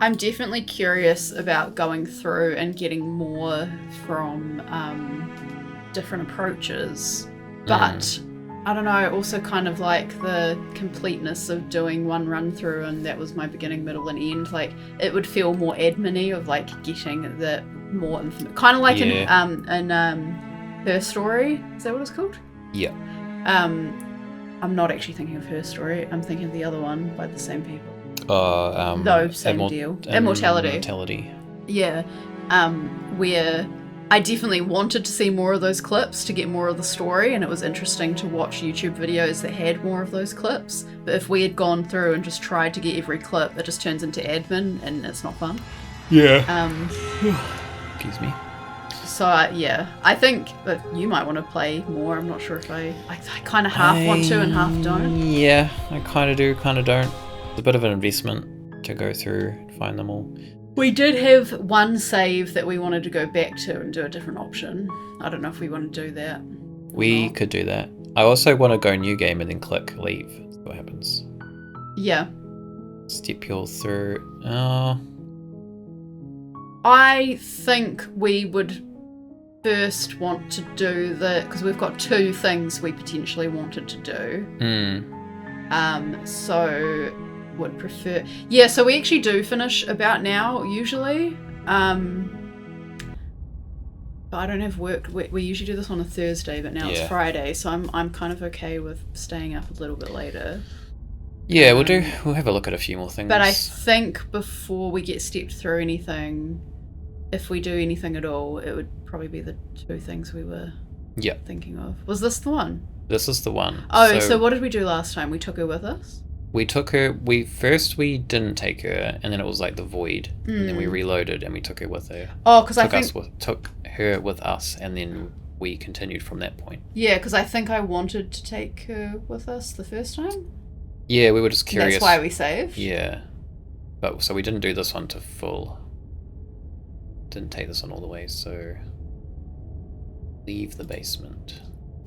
I'm definitely curious about going through and getting more from different approaches, but I don't know, also kind of like the completeness of doing one run through and that was my beginning, middle, and end. Like it would feel more admin-y of like getting the more information, kind of like in Her Story. Is that what it's called? Yeah. I'm not actually thinking of Her Story. I'm thinking of the other one by the same people. No, same deal. Immortality. Immortality. Yeah. Where I definitely wanted to see more of those clips to get more of the story, and it was interesting to watch YouTube videos that had more of those clips. But if we had gone through and just tried to get every clip, it just turns into admin, and it's not fun. Yeah. Excuse me. So, I think that you might want to play more. I'm not sure if I kind of half want to and half don't. Yeah, I kind of do, kind of don't. It's a bit of an investment to go through and find them all. We did have one save that we wanted to go back to and do a different option. I don't know if we want to do that. We could do that. I also want to go new game and then click leave. See what happens. Yeah. Step you all through. I think we would first want to do because we've got two things we potentially wanted to do. So would prefer. Yeah, so we actually do finish about now usually. But I don't have work. We usually do this on a Thursday, but now it's Friday, so I'm kind of okay with staying up a little bit later. Yeah, we'll have a look at a few more things. But I think before we get stepped through anything, if we do anything at all, it would probably be the two things we were thinking of. Was this the one? This is the one. Oh, so what did we do last time? We took her with us? We took her. We didn't take her, and then it was like the void, and then we reloaded and we took her with her. Oh, because took her with us, and then we continued from that point. Yeah, because I think I wanted to take her with us the first time. Yeah, we were just curious. That's why we saved. Yeah, but so we didn't do this one to full. Didn't take this one all the way, so leave the basement.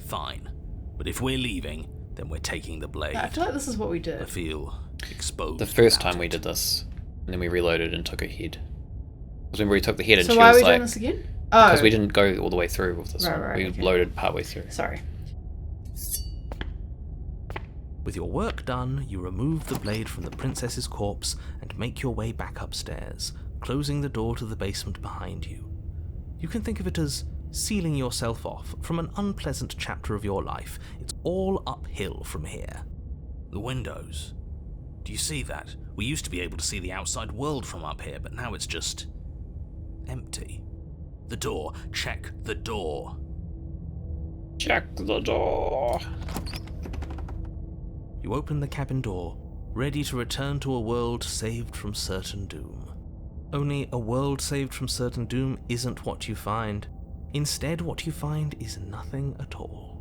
Fine, but if we're leaving, then we're taking the blade. I feel like this is what we did. I feel exposed. The first time we did this, and then we reloaded and took her head. Because remember we took the head and so she why was are we like... doing this again? Oh. Because we didn't go all the way through with this one. We loaded partway through. Sorry. With your work done, you remove the blade from the princess's corpse and make your way back upstairs, closing the door to the basement behind you. You can think of it as sealing yourself off from an unpleasant chapter of your life. It's all uphill from here. The windows. Do you see that? We used to be able to see the outside world from up here, but now it's just empty. The door. Check the door. Check the door. You open the cabin door, ready to return to a world saved from certain doom. Only a world saved from certain doom isn't what you find. Instead, what you find is nothing at all.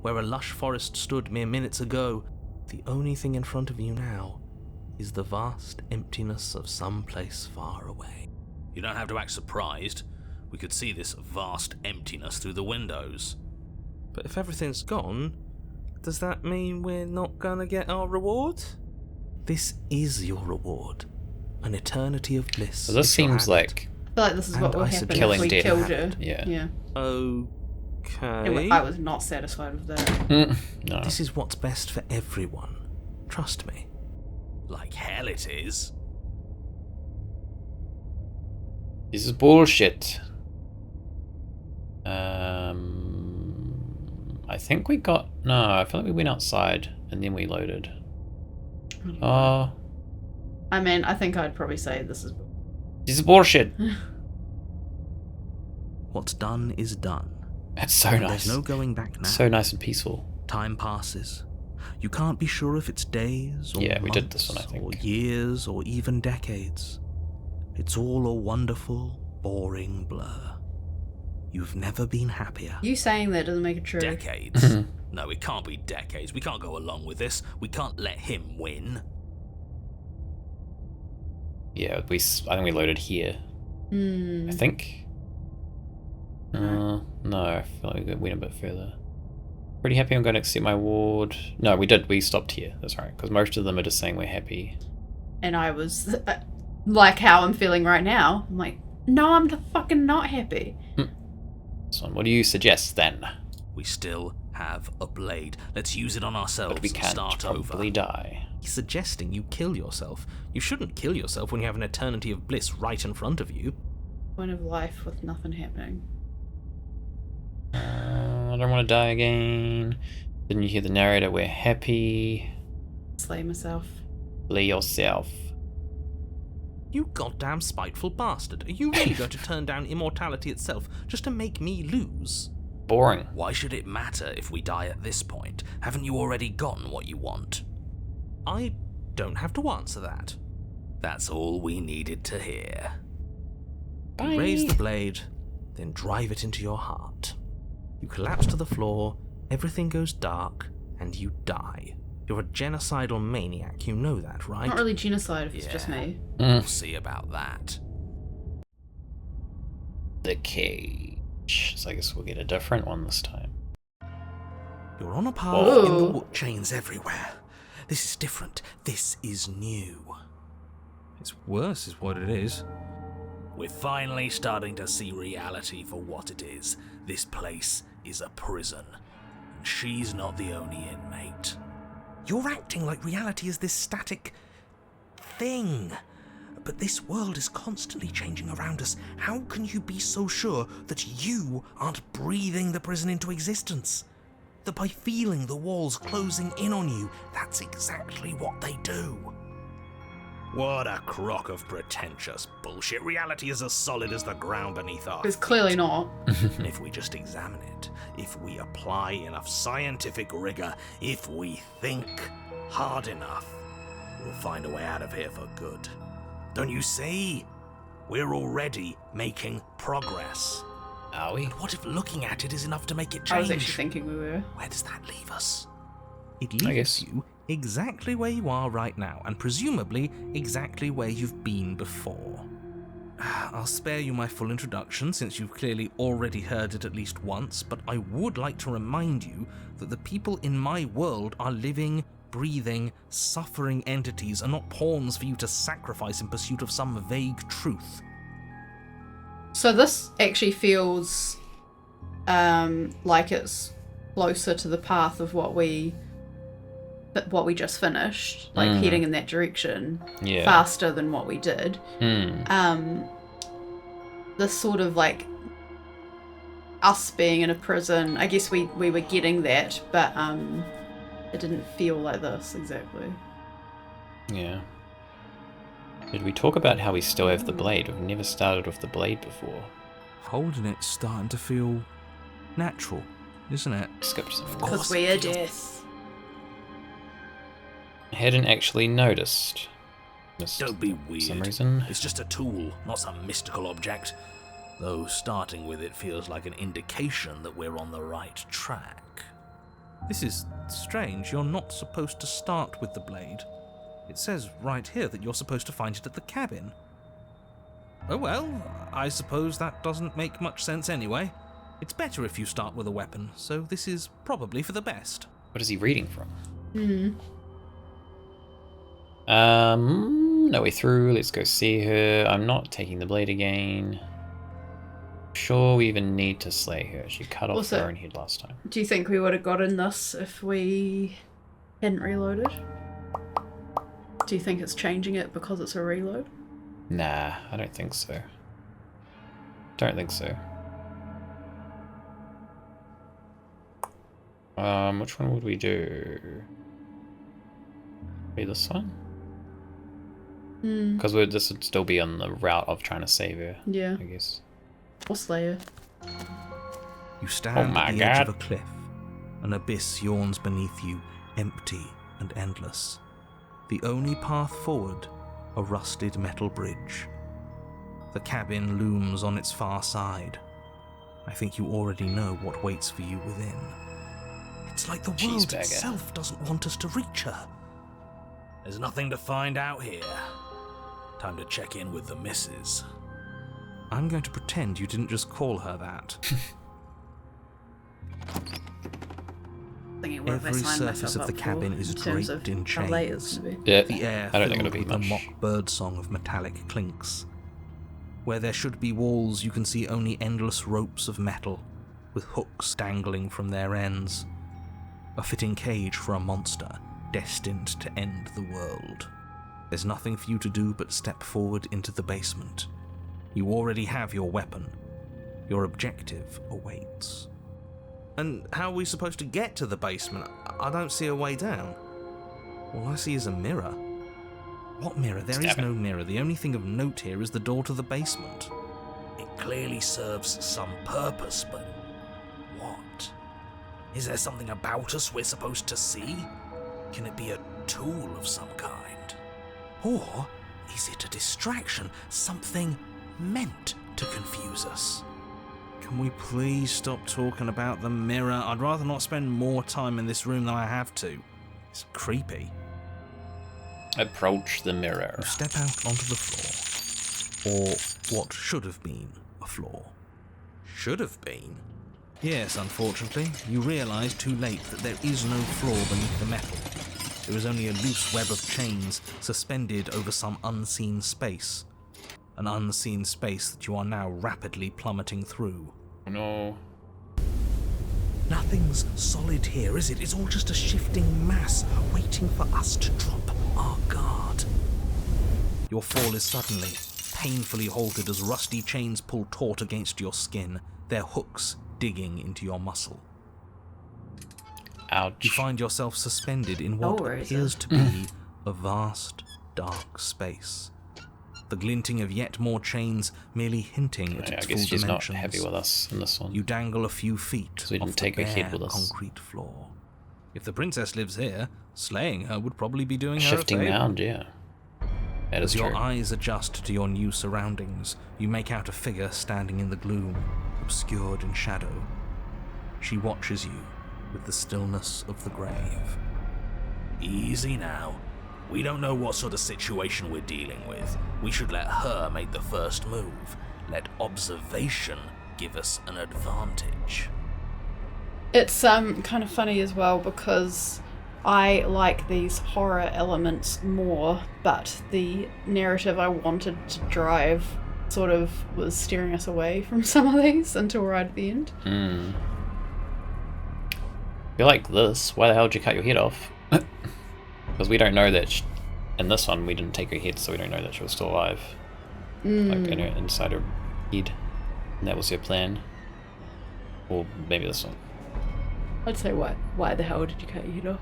Where a lush forest stood mere minutes ago, the only thing in front of you now is the vast emptiness of some place far away. You don't have to act surprised. We could see this vast emptiness through the windows. But if everything's gone, does that mean we're not gonna get our reward? This is your reward. An eternity of bliss. So this seems like... I feel like this is what will happen if we killed her. Yeah. Okay. I was not satisfied with that. No. This is what's best for everyone. Trust me. Like hell it is. This is bullshit. I think we got... No, I feel like we went outside and then we loaded. Oh. I mean, I think I'd probably say this is bullshit. What's done is done. That's so nice. There's no going back now. So nice and peaceful. Time passes. You can't be sure if it's days or we did this one, I think. or years or even decades. It's all a wonderful, boring blur. You've never been happier. You saying that doesn't make it true. Decades? No, it can't be decades. We can't go along with this. We can't let him win. Yeah, I think we loaded here. I think. No, I feel like we went a bit further. Pretty happy I'm going to accept my award. No, we did. We stopped here. That's right. Because most of them are just saying we're happy. And I was... like how I'm feeling right now. I'm like, no, I'm fucking not happy. So what do you suggest then? We still have a blade. Let's use it on ourselves But we and can't start probably over. die. He's suggesting you kill yourself. You shouldn't kill yourself when you have an eternity of bliss right in front of you. Point of life with nothing happening. I don't want to die again. Didn't you hear the narrator? We're happy. Slay myself. Play yourself. You goddamn spiteful bastard. Are you really going to turn down immortality itself just to make me lose? Boring. Why should it matter if we die at this point? Haven't you already gotten what you want? I don't have to answer that. That's all we needed to hear. Bye. You raise the blade, then drive it into your heart. You collapse to the floor, everything goes dark, and you die. You're a genocidal maniac, you know that, right? Not really genocide if it's just Yeah. me. We'll see about that. The cage. So I guess we'll get a different one this time. You're on a path Whoa. in the wood. Chains everywhere. This is different. This is new. It's worse, is what it is. We're finally starting to see reality for what it is. This place is a prison, and she's not the only inmate. You're acting like reality is this static thing. But this world is constantly changing around us. How can you be so sure that you aren't breathing the prison into existence? That by feeling the walls closing in on you, that's exactly what they do. What a crock of pretentious bullshit. Reality is as solid as the ground beneath our It's feet. clearly not. And if we just examine it, if we apply enough scientific rigor, if we think hard enough, we'll find a way out of here for good. Don't you see? We're already making progress. Are we? What if looking at it is enough to make it I was change? actually thinking we were. Where does that leave us? It I leaves guess. you exactly where you are right now, and presumably exactly where you've been before. I'll spare you my full introduction, since you've clearly already heard it at least once, but I would like to remind you that the people in my world are living, breathing, suffering entities, and not pawns for you to sacrifice in pursuit of some vague truth. So this actually feels like it's closer to the path of what we just finished, like heading in that direction Yeah. faster than what we did. This sort of like us being in a prison, I guess we were getting that, but it didn't feel like this exactly. Yeah. Did we talk about how we still have the blade? We've never started with the blade before. Holding it's starting to feel natural, isn't it? Skipped something. Because we are death. I hadn't actually noticed. Missed Don't be for some weird. reason. It's just a tool, not some mystical object. Though starting with it feels like an indication that we're on the right track. This is strange. You're not supposed to start with the blade. It says right here that you're supposed to find it at the cabin. Oh well, I suppose that doesn't make much sense anyway. It's better if you start with a weapon, so this is probably for the best. What is he reading from? Hmm. No way through. Let's go see her. I'm not taking the blade again. Sure, we even need to slay her. She cut off Also- her own head last time. Do you think we would have gotten this if we hadn't reloaded? Do you think it's changing it because it's a reload? Nah, I don't think so. Don't think so. Which one would we do? Maybe this one? Hmm. Because this would still be on the route of trying to save her, Yeah. I guess. Or Slayer. You stand Oh my at the edge God. of a cliff. An abyss yawns beneath you, empty and endless. The only path forward, a rusted metal bridge. The cabin looms on its far side. I think you already know what waits for you within. It's like the world Cheeseburger. itself doesn't want us to reach her. There's nothing to find out here. Time to check in with the missus. I'm going to pretend you didn't just call her that. Thinking, what have I Every signed surface myself of the up cabin for is in terms draped of in how late it's chains. gonna be? Yeah, The air I don't think filled it'll be with the much. mock bird song of metallic clinks. Where there should be walls, you can see only endless ropes of metal, with hooks dangling from their ends. A fitting cage for a monster destined to end the world. There's nothing for you to do but step forward into the basement. You already have your weapon. Your objective awaits. And how are we supposed to get to the basement? I don't see a way down. All I see is a mirror. What mirror? There is Stab it. no mirror. The only thing of note here is the door to the basement. It clearly serves some purpose, but what? Is there something about us we're supposed to see? Can it be a tool of some kind? Or is it a distraction, something meant to confuse us? Can we please stop talking about the mirror? I'd rather not spend more time in this room than I have to. It's creepy. Approach the mirror. You step out onto the floor. Or what should have been a floor. Should have been. Yes, unfortunately, you realise too late that there is no floor beneath the metal. There is only a loose web of chains suspended over some unseen space. An unseen space that you are now rapidly plummeting through. No. Nothing's solid here, is it? It's all just a shifting mass waiting for us to drop our guard. Your fall is suddenly, painfully halted as rusty chains pull taut against your skin, their hooks digging into your muscle. Ouch. You find yourself suspended in what Oh, where is appears it? to be a vast, dark space. The glinting of yet more chains merely hinting at Yeah, I its guess full she's not dimensions. heavy with us in this one. You dangle a few feet we didn't off take the her head bare with us. concrete floor. If the princess lives here, slaying her would probably be doing her Shifting a favour. mound, yeah. That is As your true. eyes adjust to your new surroundings, you make out a figure standing in the gloom, obscured in shadow. She watches you with the stillness of the grave. Easy now. We don't know what sort of situation we're dealing with. We should let her make the first move. Let observation give us an advantage. It's kind of funny as well because I like these horror elements more, but the narrative I wanted to drive sort of was steering us away from some of these until right at the end. If you like this, why the hell did you cut your head off? Because we don't know that in this one we didn't take her head, so we don't know that she was still alive. Like in her, inside her head. And that was her plan. Or maybe this one. I'd say why the hell did you cut your head off?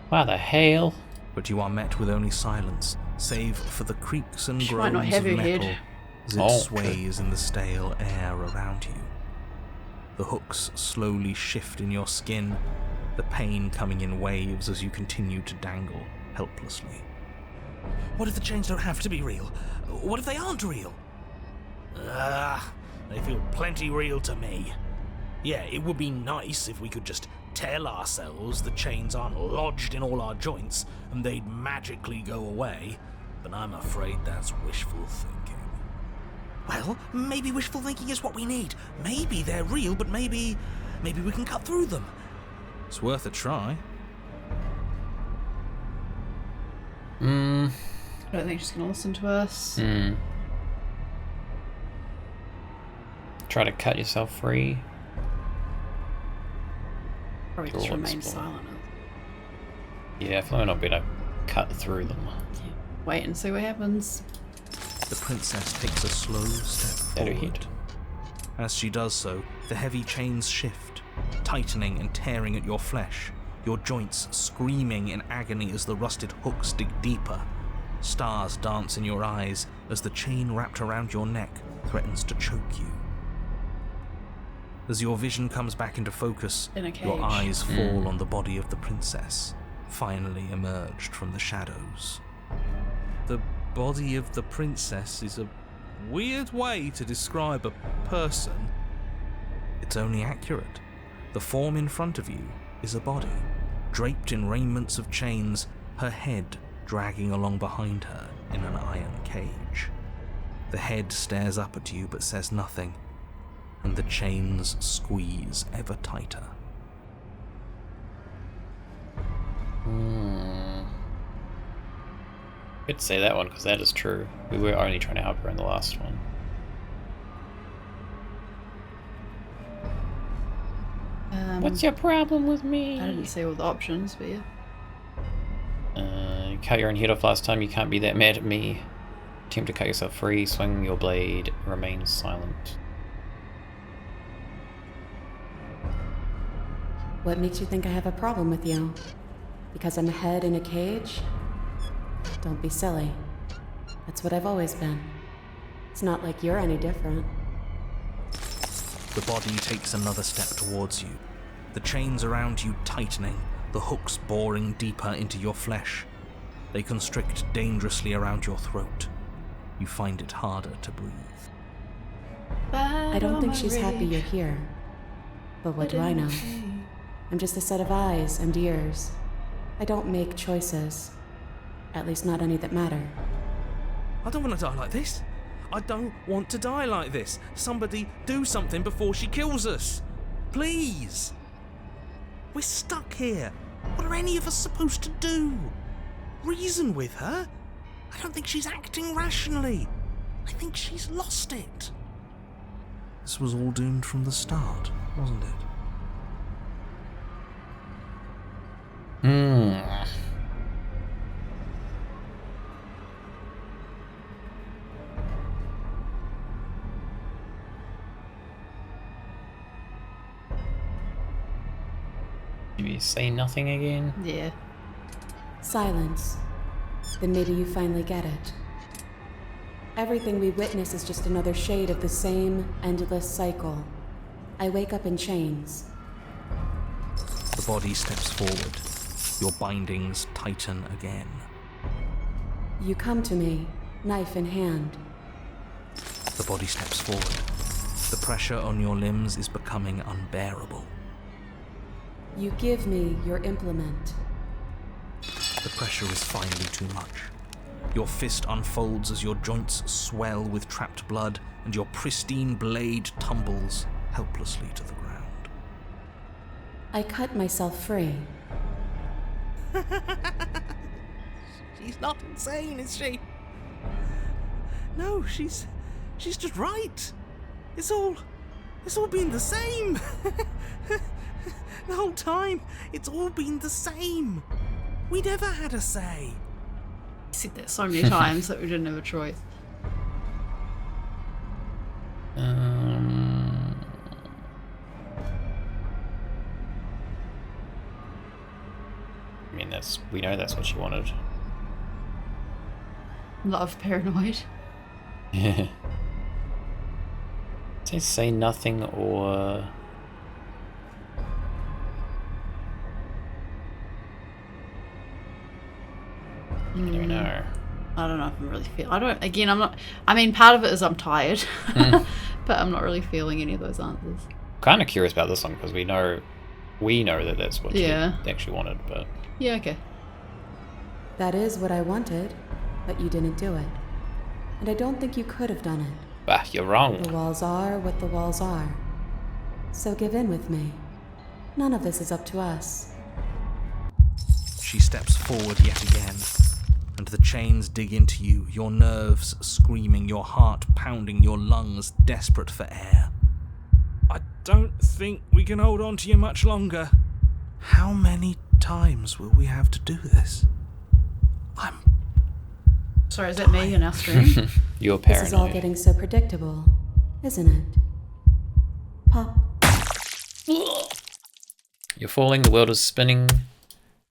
Why the hell? But you are met with only silence, save for the creaks and She might not groans have of her metal head. as it Oh, sways in the stale air around you. The hooks slowly shift in your skin, the pain coming in waves as you continue to dangle helplessly. What if the chains don't have to be real? What if they aren't real? They feel plenty real to me. Yeah, it would be nice if we could just tell ourselves the chains aren't lodged in all our joints and they'd magically go away, but I'm afraid that's wishful thinking. Well, maybe wishful thinking is what we need. Maybe they're real, but maybe we can cut through them. It's worth a try. I don't think she's gonna listen to us. Try to cut yourself free. Probably just Sure, remain explore. silent. Yeah, I feel like not better cut through them. Wait and see what happens. The princess takes a slow step At her forward. head. As she does so, the heavy chains shift, tightening and tearing at your flesh, your joints screaming in agony as the rusted hooks dig deeper. Stars dance in your eyes as the chain wrapped around your neck threatens to choke you. As your vision comes back into focus, In a cage. your eyes fall on the body of the princess, finally emerged from the shadows. The body of the princess is a weird way to describe a person. It's only accurate. The form in front of you is a body, draped in raiments of chains, her head dragging along behind her in an iron cage. The head stares up at you but says nothing, and the chains squeeze ever tighter. Could say that one because that is true. We were only trying to help her in the last one. What's your problem with me? I didn't see all the options, but yeah. You cut your own head off last time. You can't be that mad at me. Attempt to cut yourself free. Swing your blade. Remain silent. What makes you think I have a problem with you? Because I'm a head in a cage? Don't be silly. That's what I've always been. It's not like you're any different. The body takes another step towards you, the chains around you tightening, the hooks boring deeper into your flesh. They constrict dangerously around your throat. You find it harder to breathe. I don't think she's happy you're here. But what do I know? I'm just a set of eyes and ears. I don't make choices. At least not any that matter. I don't want to die like this. I don't want to die like this. Somebody do something before she kills us. Please. We're stuck here. What are any of us supposed to do? Reason with her? I don't think she's acting rationally. I think she's lost it. This was all doomed from the start, wasn't it? Maybe say nothing again? Yeah. Silence. Then maybe you finally get it. Everything we witness is just another shade of the same endless cycle. I wake up in chains. The body steps forward. Your bindings tighten again. You come to me, knife in hand. The body steps forward. The pressure on your limbs is becoming unbearable. You give me your implement. The pressure is finally too much. Your fist unfolds as your joints swell with trapped blood, and your pristine blade tumbles helplessly to the ground. I cut myself free. She's not insane, is she? No, she's just right. It's all been the same. The whole time, it's all been the same. We never had a say. I said that so many times that we didn't have a choice. I mean, we know that's what she wanted. Love paranoid. Say nothing or... I don't know. I don't know if I'm really feeling. I'm not. I mean, part of it is I'm tired, but I'm not really feeling any of those answers. Kind of curious about this one because we know that that's what Yeah. she actually wanted, but Yeah, okay. That is what I wanted, but you didn't do it. And I don't think you could have done it. bah, you're wrong. The walls are what the walls are. So give in with me. None of this is up to us. She steps forward yet again, and the chains dig into you, your nerves screaming, your heart pounding, your lungs desperate for air. I don't think we can hold on to you much longer. How many times will we have to do this? I'm Sorry, is that me in our stream? You're This is all paranoid. getting so predictable, isn't it? Pop. You're falling, the world is spinning,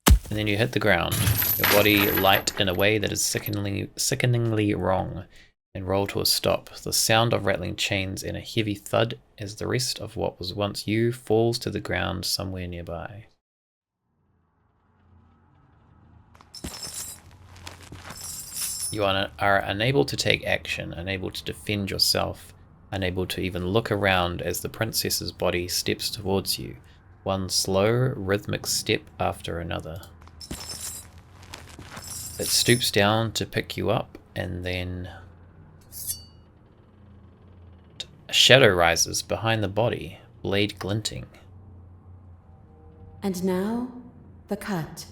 and then you hit the ground. Your body light in a way that is sickeningly wrong, and roll to a stop. The sound of rattling chains and a heavy thud as the rest of what was once you falls to the ground somewhere nearby. You are unable to take action, unable to defend yourself, unable to even look around as the princess's body steps towards you, one slow, rhythmic step after another. It stoops down to pick you up, and then a shadow rises behind the body, blade glinting. And now, the cut.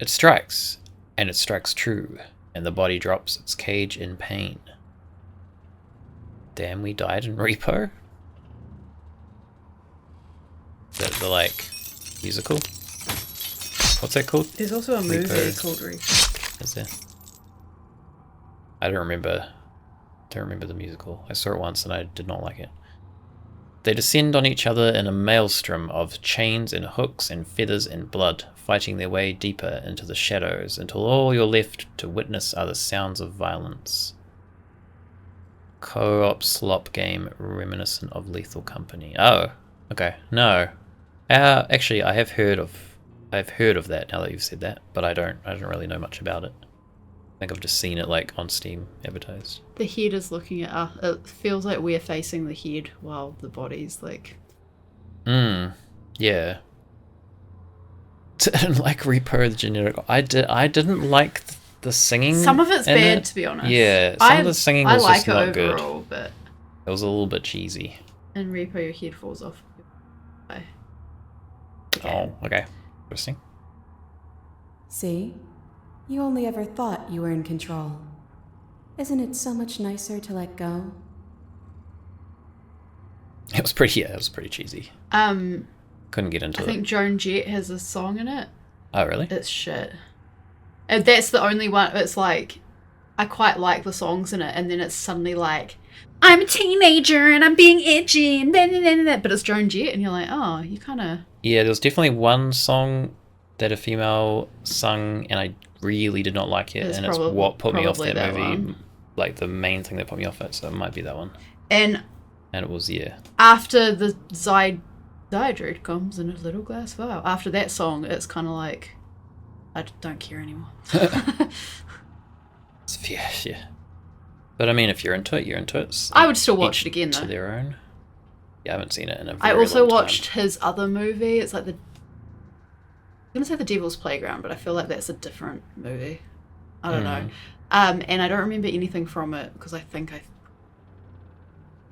It strikes, and it strikes true, and the body drops its cage in pain. Damn, we died in Repo? Is that the, like, musical? What's that called? There's also a movie Repo. called Repo. Is there? I don't remember the musical. I saw it once and I did not like it. They descend on each other in a maelstrom of chains and hooks and feathers and blood, fighting their way deeper into the shadows until all you're left to witness are the sounds of violence. Co-op slop game reminiscent of Lethal Company. Oh, okay. No. Actually, I've heard of that now that you've said that, but I don't really know much about it. I think I've just seen it like on Steam advertised. The head is looking at us. It feels like we're facing the head while the body's like... Yeah. Didn't like Repo the generic. I didn't like the singing. Some of it's in bad, it. to be honest. Yeah, some of the singing was I just like not it good. overall, but It was a little bit cheesy. in Repo your head falls off. Oh, okay. Interesting. See? You only ever thought you were in control. Isn't it so much nicer to let go? It was pretty cheesy. Couldn't get into I it. think Joan Jett has a song in it. Oh, really? It's shit. And that's the only one. It's like, I quite like the songs in it, and then it's suddenly like, I'm a teenager and I'm being edgy and then, but it's Joan Jett, and you're like, oh, you kind of. Yeah, there was definitely one song that a female sung, and I really did not like it, It's and it's what put me off that movie. one. Like the main thing that put me off it, so it might be that one. And And it was, yeah. after the Zydrate comes in a little glass vial, after that song, it's kind of like, I don't care anymore. Yeah. But I mean, if you're into it, you're into it. So I would still watch each it again, to though. their own. Yeah, I haven't seen it in a I very also long time. watched his other movie. It's like I'm gonna say The Devil's Playground, but I feel like that's a different movie. I don't know. And I don't remember anything from it because I think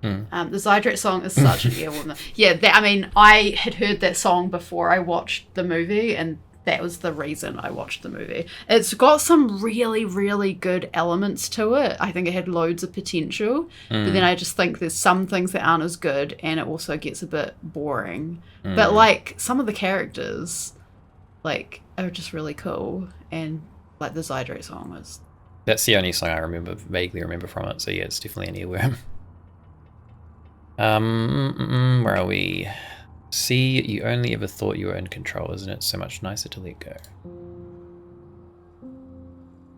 the Zydrate song is such an earworm. Yeah, I mean, I had heard that song before I watched the movie, and that was the reason I watched the movie. It's got some really, really good elements to it. I think it had loads of potential, but then I just think there's some things that aren't as good, and it also gets a bit boring. But like some of the characters, like, are just really cool, and like the Zydrate song was. That's the only song I vaguely remember from it. So yeah, it's definitely an earworm. Where are we? See, you only ever thought you were in control, isn't it? So much nicer to let go.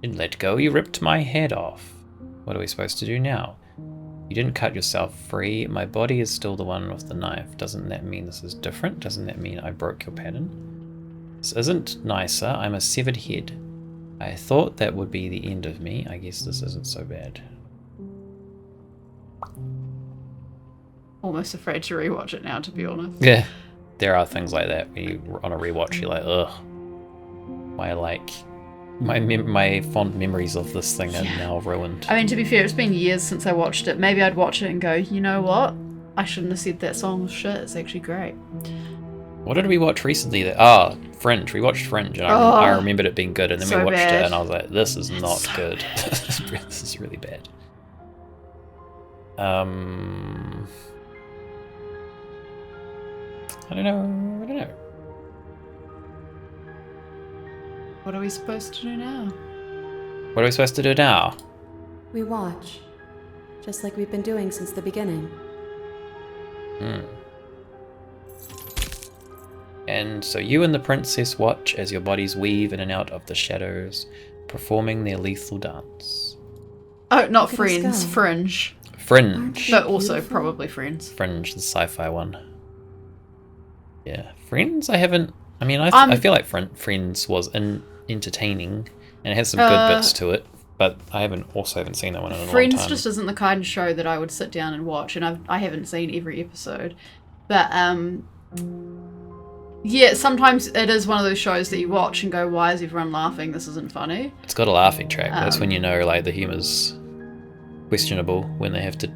Didn't let go, you ripped my head off. What are we supposed to do now? You didn't cut yourself free. My body is still the one with the knife. Doesn't that mean this is different? Doesn't that mean I broke your pattern? This isn't nicer. I'm a severed head. I thought that would be the end of me. I guess this isn't so bad. Almost afraid to rewatch it now, to be honest. Yeah, there are things like that. When you on a rewatch, you're like, ugh. My fond memories of this thing are now ruined. I mean, to be fair, it's been years since I watched it. Maybe I'd watch it and go, you know what? I shouldn't have said that song was shit. It's actually great. What did we watch recently? Fringe. We watched Fringe, and I remembered it being good, and then so we watched bad. it, and I was like, this is not so good. This is really bad. I don't know. What are we supposed to do now? What are we supposed to do now? We watch. Just like we've been doing since the beginning. And so you and the princess watch as your bodies weave in and out of the shadows, performing their lethal dance. Oh, not Look at us Friends. go. Fringe. Fringe. But also Beautiful. probably Friends. Fringe, the sci-fi one. Yeah, Friends. I feel like Friends was entertaining and it has some good bits to it, but I haven't seen that one in a long Friends time. just isn't the kind of show that I would sit down and watch, and I haven't seen every episode. But yeah, sometimes it is one of those shows that you watch and go, why is everyone laughing? This isn't funny. It's got a laughing track. That's when you know like the humor's questionable, when they have to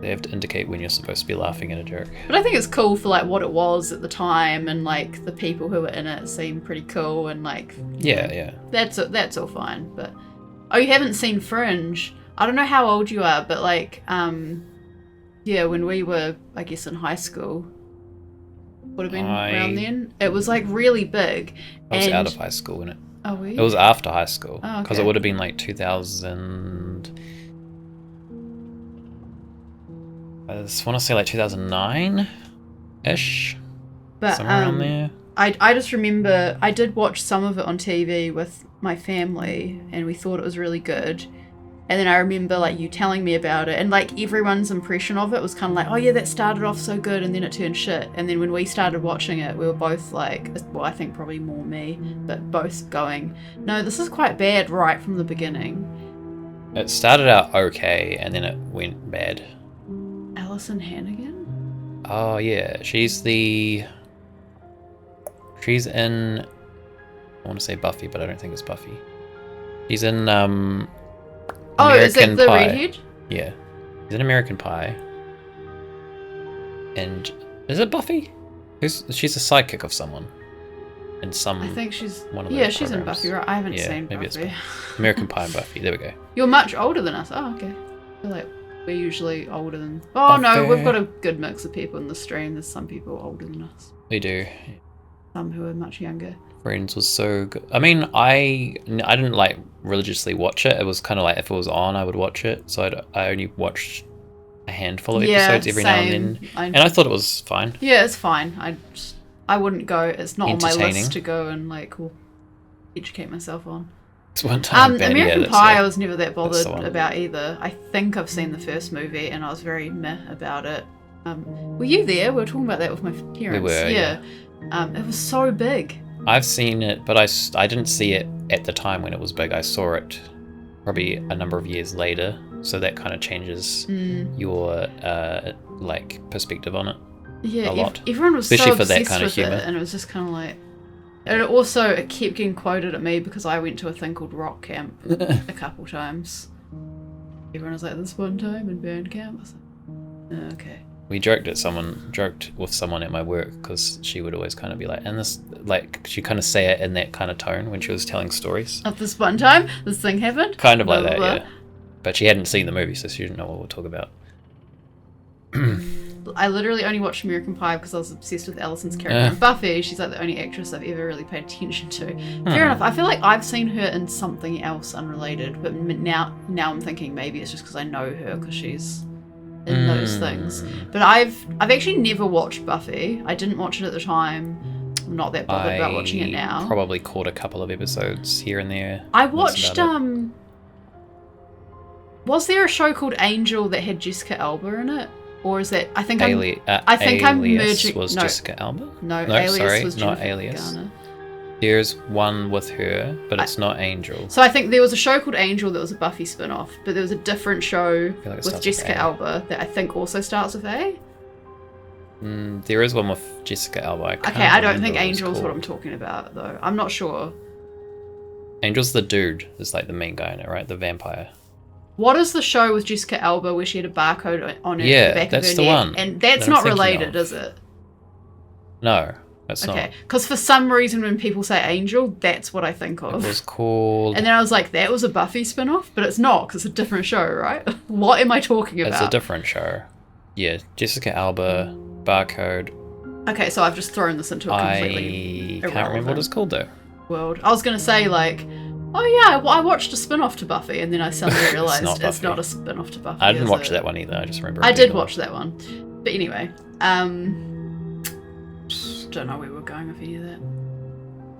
They have to indicate when you're supposed to be laughing at a joke. But I think it's cool for like what it was at the time, and like the people who were in it seemed pretty cool, and like Yeah. that's all fine. But you haven't seen Fringe? I don't know how old you are, but like yeah, when we were, I guess, in high school, would have been around then. It was like really big. I was out of high school when it. Oh, were you? It was after high school Oh, because okay. it would have been like 2000. I just want to say like 2009-ish, But somewhere around there. I just remember I did watch some of it on TV with my family, and we thought it was really good. And then I remember like you telling me about it, and like everyone's impression of it was kind of like, oh yeah, that started off so good, and then it turned shit. And then when we started watching it, we were both like, well, I think probably more me, but both going, no, this is quite bad right from the beginning. It started out okay, and then it went bad. Alison Hannigan? Oh yeah, she's in. I want to say Buffy, but I don't think it's Buffy. She's in Oh, is it American the Pie. redhead? Yeah, she's in American Pie. And is it Buffy? She's a sidekick of someone. In some. I think she's. one of Yeah, those she's in programs. Buffy, right? I haven't Yeah, seen maybe it's Buffy. American Pie and Buffy. There we go. You're much older than us. Oh, okay. I feel like we're usually older than. Oh no, Buffy. we've got a good mix of people in the stream. There's some people older than us, We do. some who are much younger. Friends was so good. I mean, I didn't like religiously watch it. It was kind of like if it was on, I would watch it. So I only watched a handful of episodes every now and then, and I thought it was fine. Yeah, it's fine. I wouldn't go. It's not on my Entertaining. list to go and like educate myself on. It's one time. American Pie, I was never that the bothered one. about either. I think I've seen the first movie and I was very meh about it. Were you there? We were talking about that with my parents. were, yeah. It was so big. I've seen it, but I didn't see it at the time when it was big. I saw it probably a number of years later, so that kind of changes your like perspective on it. Yeah, a lot. Everyone was Especially so for that obsessed kind of with humour. it, and it was just kind of like. And it kept getting quoted at me because I went to a thing called Rock Camp a couple times. Everyone was like, "This one time in band camp." I was like, "Oh, okay." We joked with someone at my work because she would always kind of be like, and this, like, she kind of say it in that kind of tone when she was telling stories. At this one time, this thing happened. Kind of like Blah, that, blah, yeah. But she hadn't seen the movie, so she didn't know what we'll talk about. I literally only watched American Pie because I was obsessed with Allison's character in Buffy. She's like the only actress I've ever really paid attention to. Fair enough. I feel like I've seen her in something else unrelated, but now I'm thinking maybe it's just because I know her because she's in those things. But I've actually never watched Buffy. I didn't watch it at the time. I'm not that bothered about watching it now. Probably caught a couple of episodes here and there. I That's watched about it. Was there a show called Angel that had Jessica Alba in it? Or is that I think I'm Alias merging was no, Jessica Alba? No, No, Alias sorry, was not Jennifer Alias. Garner. There's one with her, but it's not Angel. So I think there was a show called Angel that was a Buffy spin-off, but there was a different show feel like it with starts Jessica with A. Alba that I think also starts with A. There is one with Jessica Alba. I can't Okay, I don't remember think what it's Angel's what called. I'm talking about though. I'm not sure. Angel's the dude. Is like the main guy in it, right? The vampire. What is the show with Jessica Alba where she had a barcode on her Yeah, back that's of her the neck? one And that's that I'm not thinking related, of. is it? No, that's Okay, not. because for some reason when people say Angel, that's what I think It of. was called. And then I was like, that was a Buffy spin-off? But it's not, because it's a different show, right? What am I talking about? It's a different show. Yeah, Jessica Alba, Barcode. Okay, so I've just thrown this into a completely I can't remember what it's called though. world. I was going to say, like, oh yeah, I watched a spin-off to Buffy, and then I suddenly realised not it's Buffy. not a spin-off to Buffy. I didn't is watch it? that one either. I just remember. I it did being watch that one. But anyway, don't know where we're going with any of that.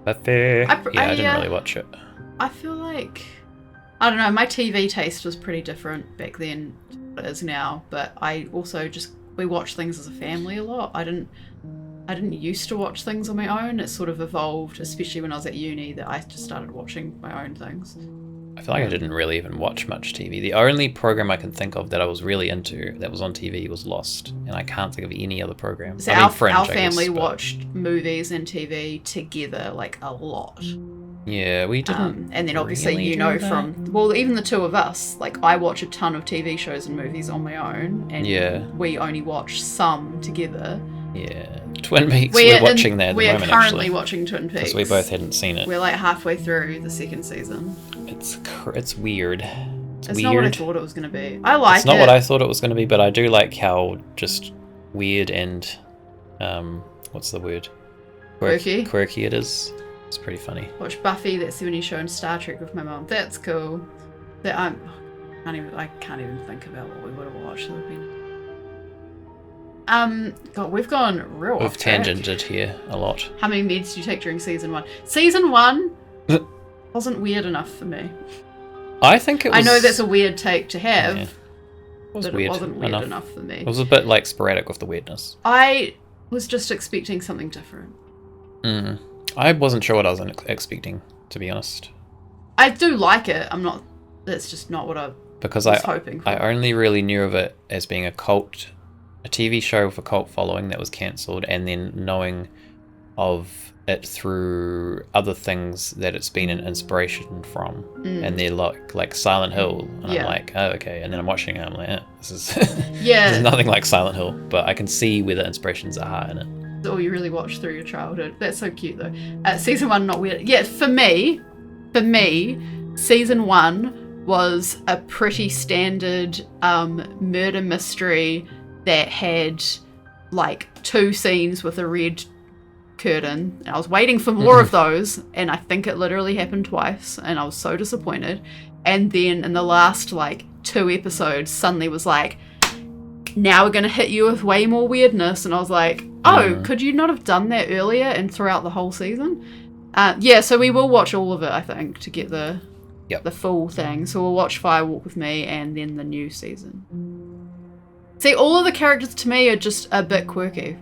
Buffy. I didn't really watch it. I feel like, I don't know, my TV taste was pretty different back then to what it is now, but I also we watched things as a family a lot. I didn't used to watch things on my own. It sort of evolved, especially when I was at uni, that I just started watching my own things. I feel like I didn't really even watch much TV. The only program I can think of that I was really into that was on TV was Lost, and I can't think of any other program. So I mean, our Fringe, I guess, family but watched movies and TV together, like a lot. Yeah, we didn't. And then obviously really you know do that. from, well, even the two of us, like I watch a ton of TV shows and movies on my own, and Yeah. we only watch some together. Yeah, Twin Peaks. We're watching that at the We're moment, currently actually, watching Twin Peaks. because we both hadn't seen it. We're like halfway through the second season. It's weird. It's weird. not what I thought it was going to be. I like it. It's not what I thought it was going to be, but I do like how just weird and what's the word? Quirky? Quirky it is. It's pretty funny. Watch Buffy, that 70s show, and Star Trek with my mum. That's cool. That I can't even think about what we would have watched. God, we've gone real We've off track. tangented here a lot. How many meds do you take during season 1? Season 1 wasn't weird enough for me. I think it was. I know that's a weird take to have, Yeah. It was but weird it wasn't weird enough for me. It was a bit like sporadic with the weirdness. I was just expecting something different. I wasn't sure what I was expecting, to be honest. I do like it. That's just not what I Because was hoping for. I only really knew of it as being a TV show with a cult following that was cancelled, and then knowing of it through other things that it's been an inspiration from, and they're like Silent Hill, and Yeah. I'm like, oh, okay, and then I'm watching it, I'm like, this is Yeah. this is nothing like Silent Hill, but I can see where the inspirations are in it. Oh, you really watched through your childhood. That's so cute, though. Season 1, not weird. Yeah, for me, season 1 was a pretty standard murder mystery that had like 2 scenes with a red curtain. And I was waiting for more of those, and I think it literally happened twice, and I was so disappointed. And then in the last like 2 episodes, suddenly was like, now we're going to hit you with way more weirdness. And I was like, oh, could you not have done that earlier and throughout the whole season? Yeah, so we will watch all of it, I think, to get the full thing. So we'll watch Fire Walk with Me and then the new season. See, all of the characters to me are just a bit quirky.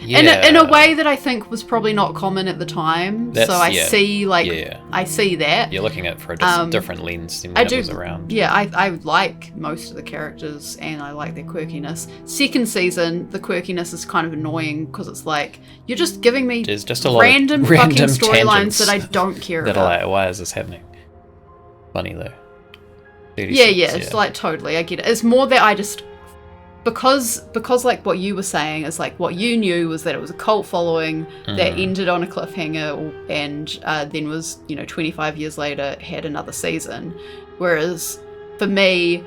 Yeah. In a way that I think was probably not common at the time. So I see, I see that. You're looking at it for a different lens than I when do, it was around. Yeah, I like most of the characters and I like their quirkiness. Second season, the quirkiness is kind of annoying because it's like, you're just giving me There's just a lot random of fucking random storylines tangents that I don't care that about. are like, why is this happening? Funny though. 36, Yeah, it's like totally, I get it. It's more that I just, because like what you were saying is like what you knew was that it was a cult following that ended on a cliffhanger and then was 25 years later had another season, whereas for me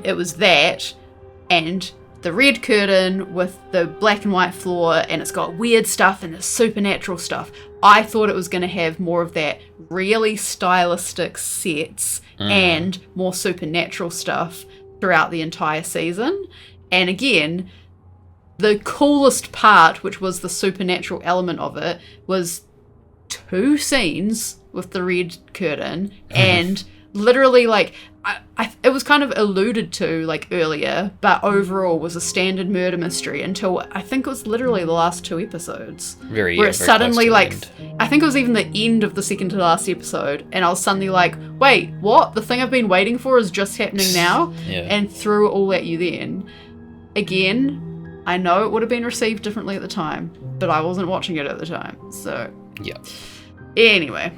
it was that and the red curtain with the black and white floor, and it's got weird stuff and the supernatural stuff. I thought it was going to have more of that really stylistic sets and more supernatural stuff throughout the entire season. And again, the coolest part, which was the supernatural element of it, was 2 scenes with the red curtain and literally like it was kind of alluded to like earlier, but overall was a standard murder mystery until I think it was literally the last 2 episodes. Where it suddenly like, I think it was even the end of the second to last episode, and I was suddenly like, wait, what? The thing I've been waiting for is just happening now? And threw it all at you then. Again, I know it would have been received differently at the time, but I wasn't watching it at the time, so... Yeah. Anyway.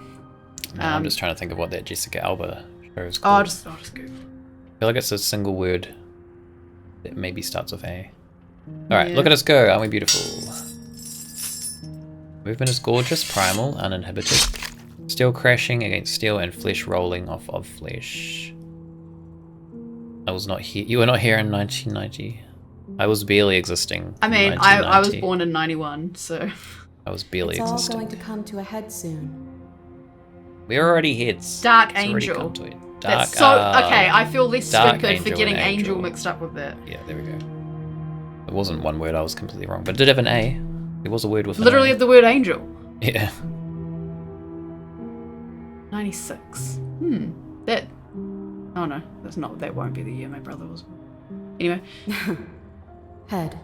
I'm just trying to think of what that Jessica Alba show is called. I'll just Google. I feel like it's a single word that maybe starts with A. Alright, look at us go. Aren't we beautiful? Movement is gorgeous, primal, uninhibited. Steel crashing against steel and flesh rolling off of flesh. I was not here. You were not here in 1990. I was barely existing. I mean, I was born in 91, so... I was barely It's all existing. going to come to a head soon. We're already heads. Dark It's already Angel. come to it. That's so... okay, I feel less Dark stupid for Angel getting and Angel Angel. mixed up with that. Yeah, there we go. It wasn't one word, I was completely wrong. But it did have an A. There was a word with an Literally A. the word angel. Yeah. 96. That... Oh no, that's not... That won't be the year my brother was born. Anyway. Head.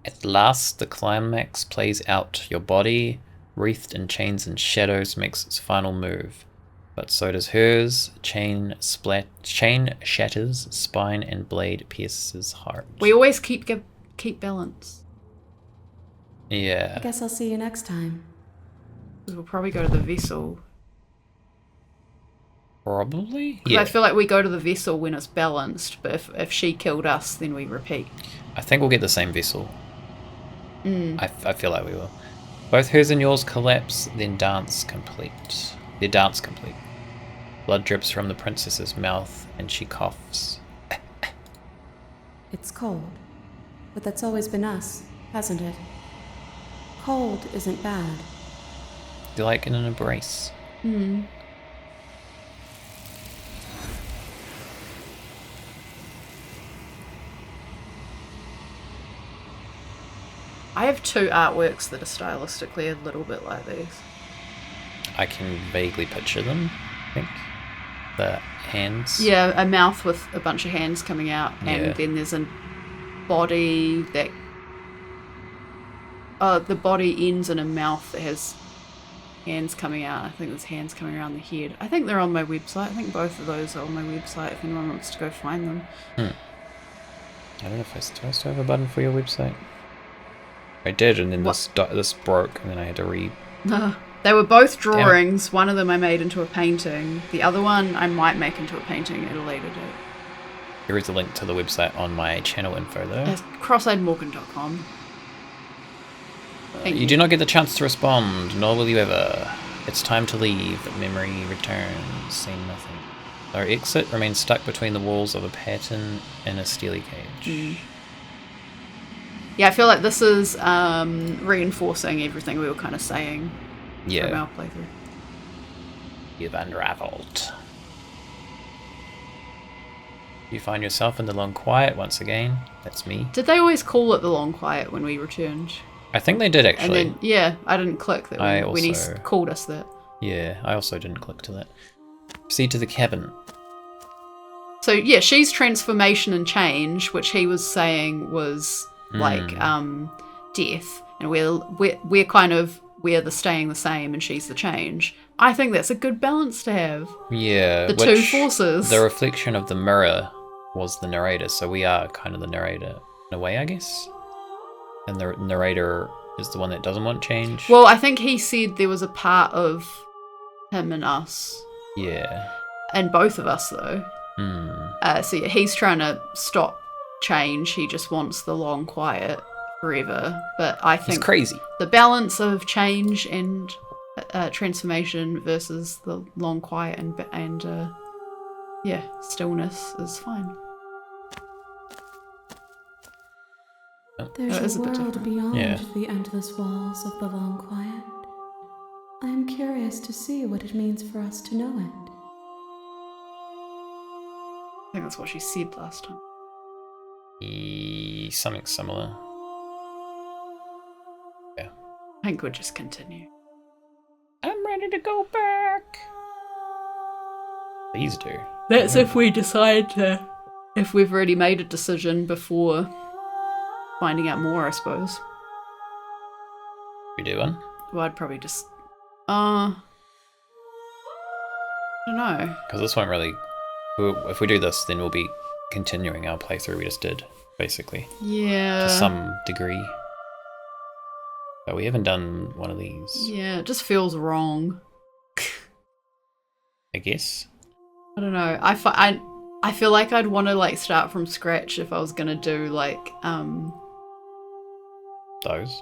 At last, the climax plays out. Your body, wreathed in chains and shadows, makes its final move. But so does hers. Chain shatters, spine and blade pierces heart. We always keep balance. Yeah. I guess I'll see you next time. We'll probably go to the vessel. Probably? 'Cause I feel like we go to the vessel when it's balanced, but if she killed us, then we repeat. I think we'll get the same vessel. I feel like we will. Both hers and yours collapse, then dance complete. Their dance complete. Blood drips from the princess's mouth, and she coughs. It's cold. But that's always been us, hasn't it? Cold isn't bad. You're like in an embrace. I have 2 artworks that are stylistically a little bit like these. I can vaguely picture them, I think. The hands. Yeah, a mouth with a bunch of hands coming out, and Yeah. then there's a body that... the body ends in a mouth that has hands coming out. I think there's hands coming around the head. I think they're on my website. I think both of those are on my website if anyone wants to go find them. I don't know if I still have a button for your website. I did, and then this broke, and then I had to They were both drawings. One of them I made into a painting. The other one I might make into a painting at a later date. There is a link to the website on my channel info, though. At crosseyeedmorgan.com. You do not get the chance to respond, nor will you ever. It's time to leave, but memory returns, seeing nothing. Our exit remains stuck between the walls of a pattern in a steely cage. Yeah, I feel like this is reinforcing everything we were kind of saying from Yeah, our playthrough. you've unraveled. You find yourself in the long quiet once again. That's me. Did they always call it the long quiet when we returned? I think they did, And actually. then, yeah, I didn't click that I when he also- called us that. Yeah, I also didn't click to that. Proceed to the cabin. So yeah, she's transformation and change, which he was saying was like death, and we're kind of the staying the same, and she's the change. I think that's a good balance to have. Yeah. The two which forces. The reflection of the mirror was the narrator, so we are kind of the narrator in a way, I guess. And the narrator is the one that doesn't want change. Well, I think he said there was a part of him and us, Yeah. and both of us though. Hmm. So yeah, he's trying to stop change. He just wants the long quiet forever. But I It's think crazy. the balance of change and transformation versus the long quiet and stillness is fine. There's It is a a bit world different. beyond Yeah. the endless walls of the long quiet. I am curious to see what it means for us to know it. I think that's what she said last time. Something similar. I think we'll just continue. I'm ready to go back. Please do. That's if we decide to. If we've already made a decision before finding out more, I suppose. We do one? Well, I'd probably just. I don't know. Because this won't really... If we do this, then we'll be continuing our playthrough we just did, basically. Yeah. To some degree. But we haven't done one of these, Yeah, it just feels wrong. I guess. I don't know. I feel like I'd want to like start from scratch if I was gonna do like Those.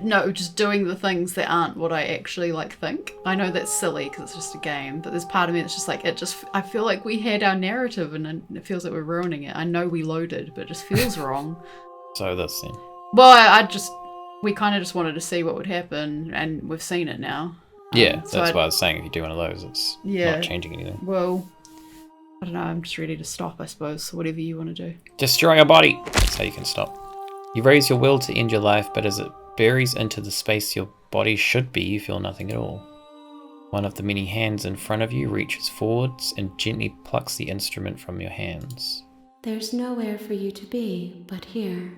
no, just doing the things that aren't what I actually like think. I know that's silly because it's just a game, but there's part of me that's just like I feel like we had our narrative and it feels like we're ruining it. I know we loaded, but it just feels wrong. So this then. Well, we kind of just wanted to see what would happen, and we've seen it now. Yeah, so that's I'd- why I was saying if you do one of those, it's Yeah. not changing anything. Well, I don't know. I'm just ready to stop, I suppose. So whatever you want to do. Destroy your body! That's how you can stop. You raise your will to end your life, but as it buries into the space your body should be, you feel nothing at all. One of the many hands in front of you reaches forwards and gently plucks the instrument from your hands. There's nowhere for you to be but here.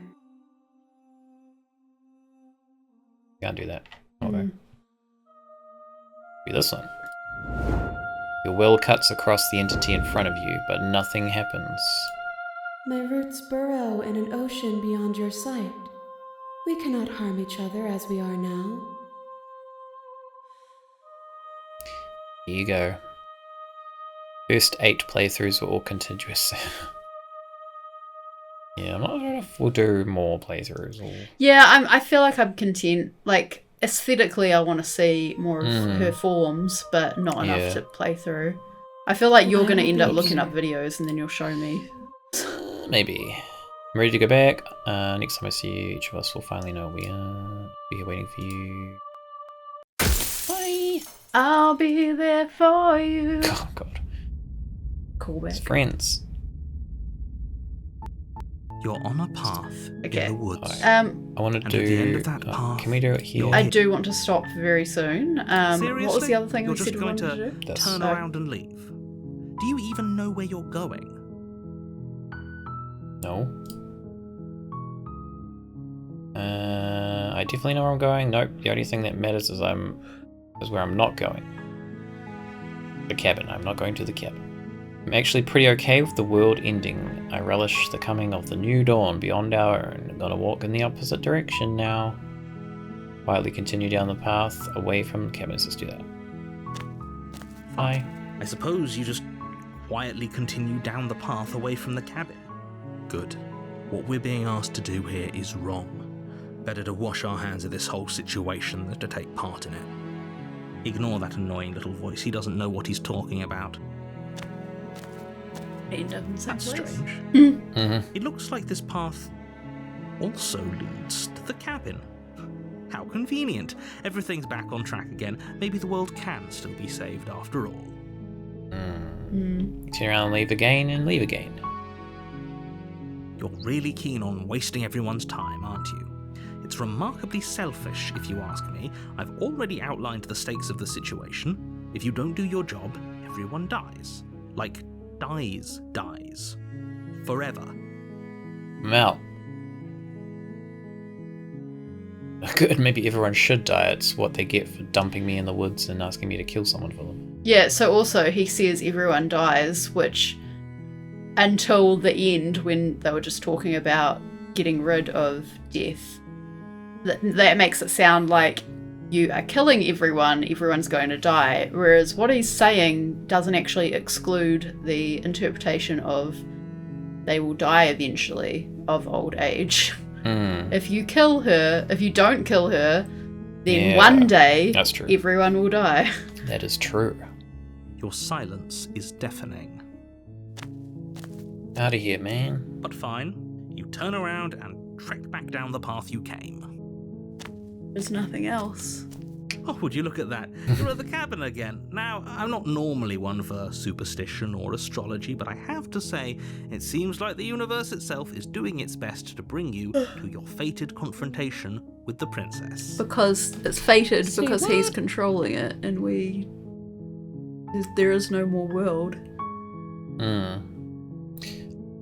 Can't do that. Okay. Do this one. Your will cuts across the entity in front of you, but nothing happens. My roots burrow in an ocean beyond your sight. We cannot harm each other as we are now. Here you go. First 8 playthroughs were all contiguous. Yeah, I'm not sure if we'll do more playthroughs. Or... Yeah, I feel like I'm content. Like, aesthetically, I want to see more of her forms, but not enough to play through. I feel like you're going to end up looking up videos and then you'll show me. Maybe. I'm ready to go back. Next time I see you, each of us will finally know we are. Be here waiting for you. Bye! I'll be there for you. Oh, God. Callback. It's friends. You're on a path Okay. in the woods. I want to And do. at the end of that path, can we do it here? I do want to stop very soon. Seriously? What was the other thing You're we just said we going wanted to do? That's- turn around and leave. Do you even know where you're going? No. I definitely know where I'm going. Nope. The only thing that matters is where I'm not going. The cabin. I'm not going to the cabin. I'm actually pretty okay with the world ending. I relish the coming of the new dawn beyond our own. I'm gonna walk in the opposite direction now. Quietly continue down the path away from the cabins. Let's do that. Bye. I suppose you just quietly continue down the path away from the cabin. Good. What we're being asked to do here is wrong. Better to wash our hands of this whole situation than to take part in it. Ignore that annoying little voice. He doesn't know what he's talking about. End up in the same That's place. strange. Mm-hmm. It looks like this path also leads to the cabin. How convenient. Everything's back on track again. Maybe the world can still be saved after all. Turn around and leave again and leave again. You're really keen on wasting everyone's time, aren't you? It's remarkably selfish, if you ask me. I've already outlined the stakes of the situation. If you don't do your job, everyone dies. Like, dies. Forever. I'm out. Good, maybe everyone should die. It's what they get for dumping me in the woods and asking me to kill someone for them. Yeah, so also he says everyone dies, which until the end when they were just talking about getting rid of death, that makes it sound like you are killing everyone, everyone's going to die. Whereas what he's saying doesn't actually exclude the interpretation of they will die eventually of old age. If you don't kill her, then one day that's true. everyone will die. That is true. Your silence is deafening. Out of here, man. But fine. You turn around and trek back down the path you came. There's nothing else. Oh, would you look at that? You're at the cabin again. Now, I'm not normally one for superstition or astrology, but I have to say, it seems like the universe itself is doing its best to bring you to your fated confrontation with the princess. Because it's fated, because he's controlling it, and there is no more world.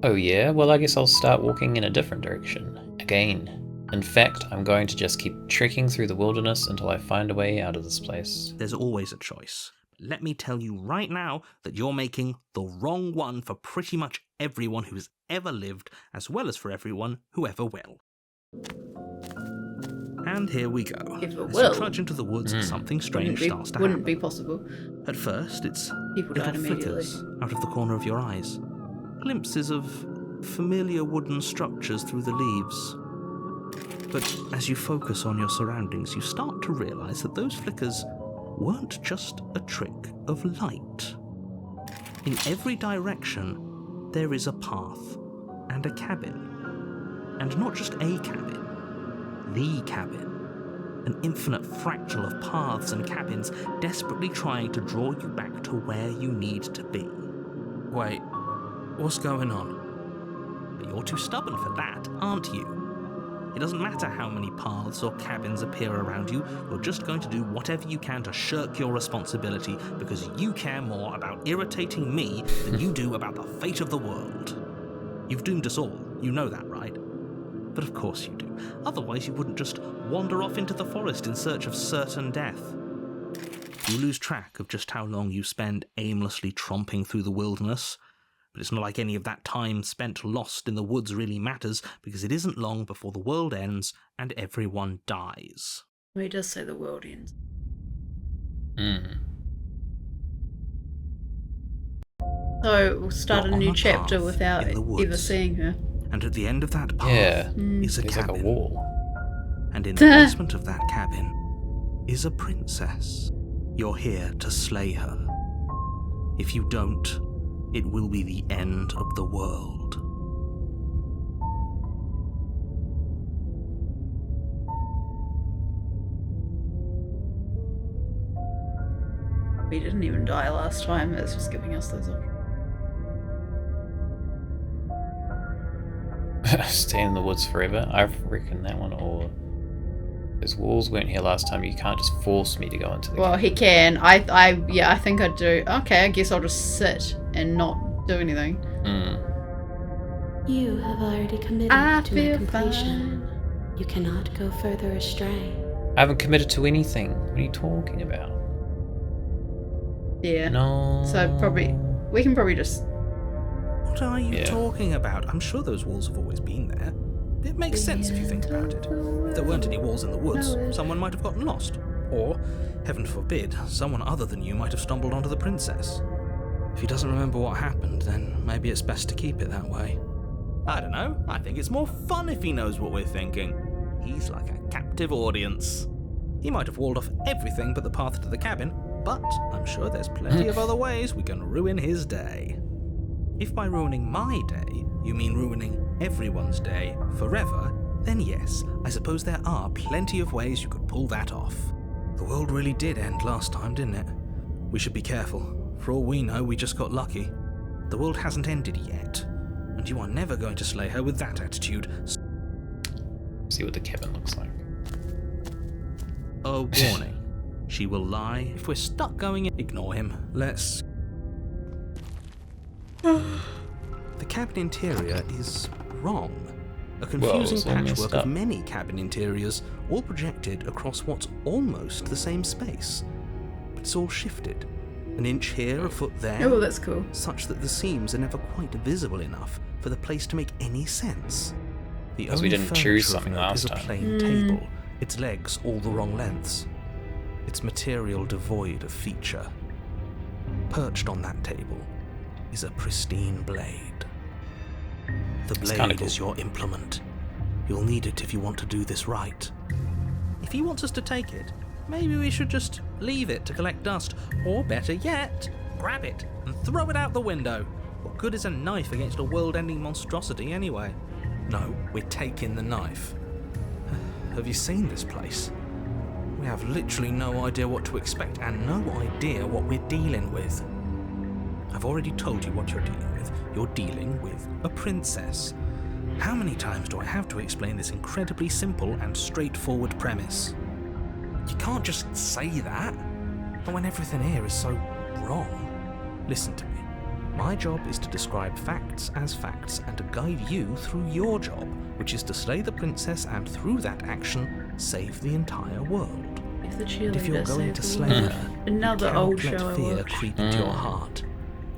Oh yeah? Well, I guess I'll start walking in a different direction. Again. In fact, I'm going to just keep trekking through the wilderness until I find a way out of this place. There's always a choice. Let me tell you right now that you're making the wrong one for pretty much everyone who's ever lived, as well as for everyone who ever will. And here we go. Ever As will. you trudge into the woods, something strange starts to Wouldn't be happen. possible. At first, it's People died little immediately. flickers out of the corner of your eyes. Glimpses of familiar wooden structures through the leaves. But as you focus on your surroundings, you start to realize that those flickers weren't just a trick of light. In every direction, there is a path and a cabin. And not just a cabin, the cabin. An infinite fractal of paths and cabins desperately trying to draw you back to where you need to be. Wait, what's going on? But you're too stubborn for that, aren't you? It doesn't matter how many paths or cabins appear around you, you're just going to do whatever you can to shirk your responsibility because you care more about irritating me than you do about the fate of the world. You've doomed us all, you know that, right? But of course you do. Otherwise you wouldn't just wander off into the forest in search of certain death. You lose track of just how long you spend aimlessly tromping through the wilderness. But it's not like any of that time spent lost in the woods really matters, because it isn't long before the world ends and everyone dies. Well, he does say the world ends. So we'll start You're a new on a chapter path without in the ever woods. seeing her. And at the end of that path Yeah. is a There's like cabin. a wall. And in the basement of that cabin is a princess. You're here to slay her. If you don't, it will be the end of the world. We didn't even die last time. It's just giving us those options. Stay in the woods forever. I reckon that one, or those walls weren't here last time. You can't just force me to go into the Well, he can. I think I do. Okay, I guess I'll just sit and not do anything. You have already committed I to feel my completion. fine. You cannot go further astray. I haven't committed to anything. What are you talking about? Yeah. No. So we can probably just. What are you Yeah. talking about? I'm sure those walls have always been there. It makes sense if you think about it. If there weren't any walls in the woods, someone might have gotten lost. Or, heaven forbid, someone other than you might have stumbled onto the princess. If he doesn't remember what happened, then maybe it's best to keep it that way. I don't know. I think it's more fun if he knows what we're thinking. He's like a captive audience. He might have walled off everything but the path to the cabin, but I'm sure there's plenty of other ways we can ruin his day. If by ruining my day, you mean ruining everyone's day forever, then yes, I suppose there are plenty of ways you could pull that off. The world really did end last time, didn't it? We should be careful. For all we know, we just got lucky. The world hasn't ended yet, and you are never going to slay her with that attitude. See what the cabin looks like. A warning. She will lie. If we're stuck going in, ignore him. Let's... The cabin interior is wrong. A confusing it's all messed patchwork up. of many cabin interiors, all projected across what's almost the same space. But it's all shifted. An inch here, a foot there. Oh, that's cool. Such that the seams are never quite visible enough for the place to make any sense. The Because we only didn't choose furniture something of note last is a time. plain table, its legs all the wrong lengths, its material devoid of feature. Perched on that table is a pristine blade. The That's kinda blade is cool. your implement. You'll need it if you want to do this right. If he wants us to take it, maybe we should just leave it to collect dust, or better yet, grab it and throw it out the window. What good is a knife against a world-ending monstrosity anyway? No, we're taking the knife. Have you seen this place? We have literally no idea what to expect and no idea what we're dealing with. I've already told you what you're dealing with. You're dealing with a princess. How many times do I have to explain this incredibly simple and straightforward premise? You can't just say that, but when everything here is so wrong. Listen to me. My job is to describe facts as facts and to guide you through your job, which is to slay the princess and through that action, save the entire world. If the And if you're cheerleader going saved to the slay world. her, Another you cannot old let show I fear watched. creep into your heart.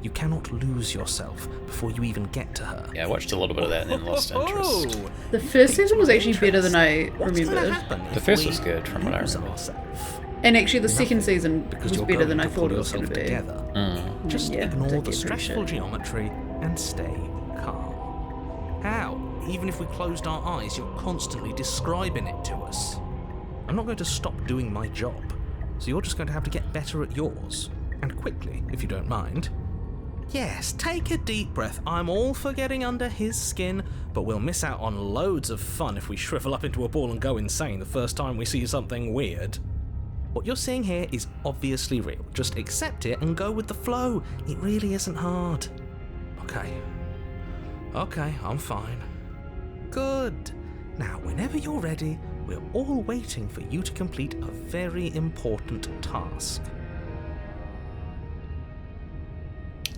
You cannot lose yourself before you even get to her. Yeah, I watched a little bit of that and then lost interest. The first season was actually better than I What's gonna remembered. happen The if first we was good from what I lose remember. ourselves? And actually, the second Nothing, season because was you're better than going I to thought pull it was going yourself to be. together. Just Yeah, ignore don't the get stressful appreciate. geometry and stay calm. How? Even if we closed our eyes, you're constantly describing it to us. I'm not going to stop doing my job, so you're just going to have to get better at yours. And quickly, if you don't mind. Yes, take a deep breath. I'm all for getting under his skin, but we'll miss out on loads of fun if we shrivel up into a ball and go insane the first time we see something weird. What you're seeing here is obviously real. Just accept it and go with the flow. It really isn't hard. Okay, I'm fine. Good. Now, whenever you're ready, we're all waiting for you to complete a very important task.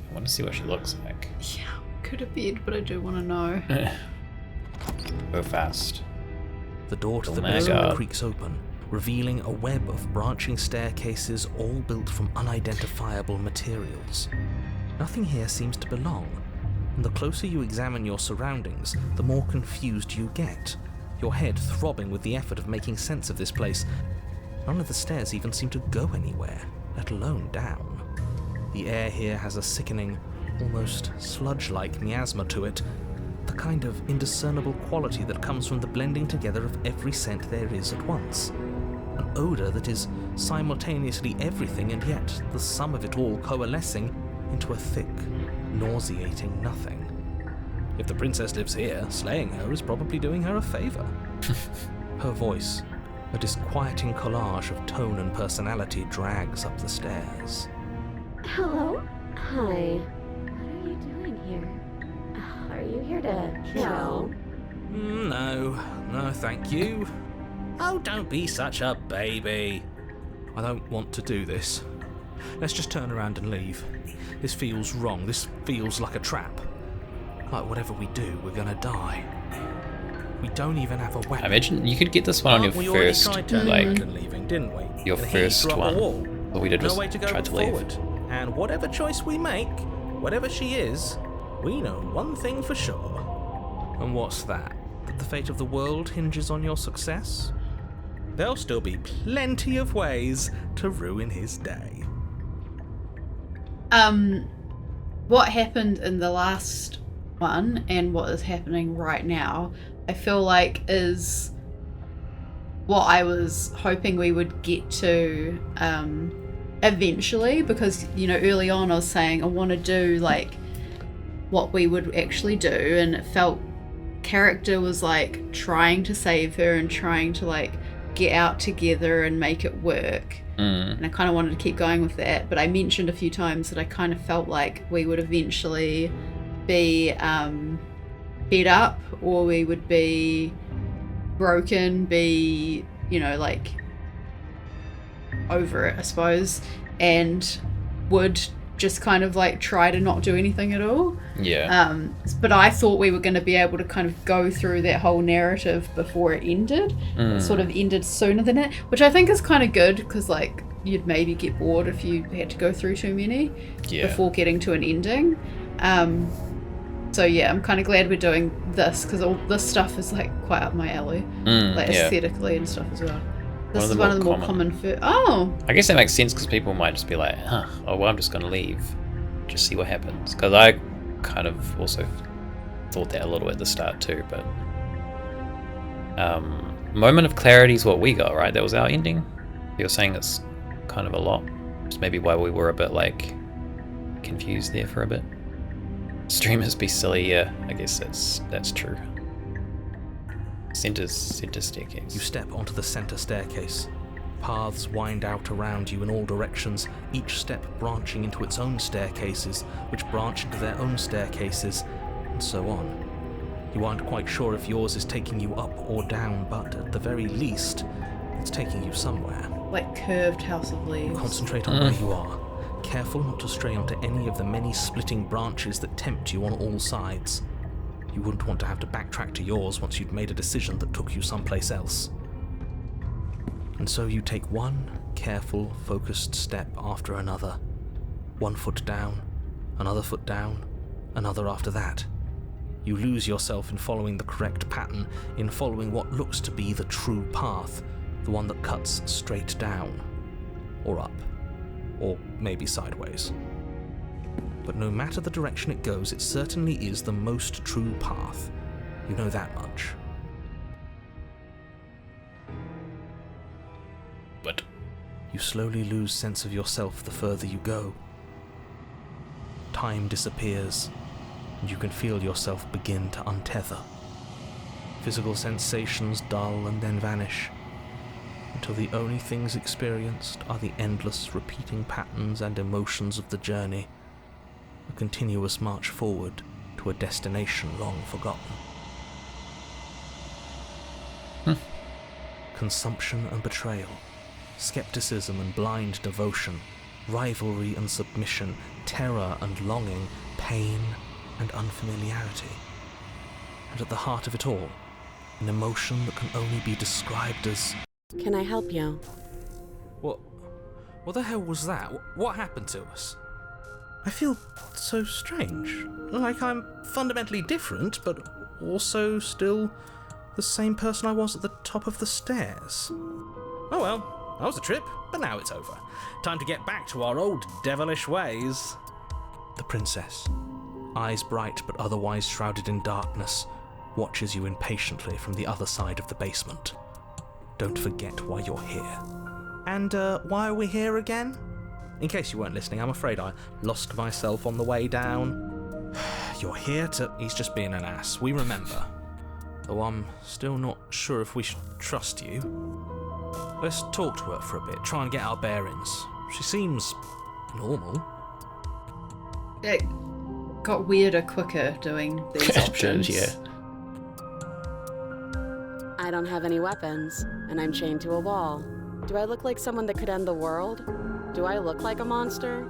I want to see what she looks like. Yeah, could have been, but I do want to know. Go fast. The door to Oh the my basement God. creaks open, revealing a web of branching staircases all built from unidentifiable materials. Nothing here seems to belong, and the closer you examine your surroundings, the more confused you get, your head throbbing with the effort of making sense of this place. None of the stairs even seem to go anywhere, let alone down. The air here has a sickening, almost sludge-like miasma to it, the kind of indiscernible quality that comes from the blending together of every scent there is at once. An odour that is simultaneously everything and yet the sum of it all coalescing into a thick, nauseating nothing. If the princess lives here, slaying her is probably doing her a favour. Her voice, a disquieting collage of tone and personality, drags up the stairs. Hello? Hi. What are you doing here? Are you here to kill? No, thank you. Oh, don't be such a baby. I don't want to do this. Let's just turn around and leave. This feels wrong. This feels like a trap. Like whatever we do, we're gonna die. We don't even have a weapon. I imagine you could get this one on your We already first, tried turning like, around and leaving, didn't we? your And he first threw up a one. wall. What we did was No way to go try to forward. leave. And whatever choice we make, whatever she is, we know one thing for sure. And what's that? That the fate of the world hinges on your success? There'll still be plenty of ways to ruin his day. What happened in the last one and what is happening right now, I feel like is what I was hoping we would get to eventually, because, you know, early on I was saying I want to do like what we would actually do, and it felt character was like trying to save her and trying to like get out together and make it work. And I kind of wanted to keep going with that, but I mentioned a few times that I kind of felt like we would eventually be fed up, or we would be broken, be, you know, like over it, I suppose, and would just kind of like try to not do anything at all. Yeah. But I thought we were going to be able to kind of go through that whole narrative before it ended. It sort of ended sooner than it, which I think is kind of good, because like you'd maybe get bored if you had to go through too many before getting to an ending. So yeah, I'm kind of glad we're doing this, because all this stuff is like quite up my alley, like aesthetically and stuff as well. This is one of the more common I guess that makes sense, because people might just be like, oh well, I'm just gonna leave, just see what happens. Because I kind of also thought that a little at the start too, but moment of clarity is what we got, right? That was our ending. You're saying it's kind of a lot. It's maybe why we were a bit like confused there for a bit. Streamers be silly, yeah, I guess that's true. Center staircase. You step onto the center staircase. Paths wind out around you in all directions, each step branching into its own staircases, which branch into their own staircases, and so on. You aren't quite sure if yours is taking you up or down, but at the very least, it's taking you somewhere. like curved House of Leaves. Concentrate on where you are. Careful not to stray onto any of the many splitting branches that tempt you on all sides. You wouldn't want to have to backtrack to yours once you'd made a decision that took you someplace else. And so you take one careful, focused step after another. 1 foot down, another foot down, another after that. You lose yourself in following the correct pattern, in following what looks to be the true path, the one that cuts straight down, or up, or maybe sideways. But no matter the direction it goes, it certainly is the most true path. You know that much. But you slowly lose sense of yourself the further you go. Time disappears, and you can feel yourself begin to untether. Physical sensations dull and then vanish, until the only things experienced are the endless repeating patterns and emotions of the journey, a continuous march forward to a destination long forgotten. Consumption and betrayal, skepticism and blind devotion, rivalry and submission, terror and longing, pain and unfamiliarity. And at the heart of it all, an emotion that can only be described as... Can I help you? What the hell was that? What happened to us? I feel so strange. Like I'm fundamentally different, but also still the same person I was at the top of the stairs. Oh well, that was a trip, but now it's over. Time to get back to our old devilish ways. The princess. eyes bright but otherwise shrouded in darkness, watches you impatiently from the other side of the basement. Don't forget why you're here. And, why are we here again? In case you weren't listening, I'm afraid I lost myself on the way down. You're here to... He's just being an ass, we remember. Though I'm still not sure if we should trust you. Let's talk to her for a bit, try and get our bearings. She seems... normal. It got weirder quicker doing these options. Yeah. I don't have any weapons, and I'm chained to a wall. Do I look like someone that could end the world? Do I look like a monster?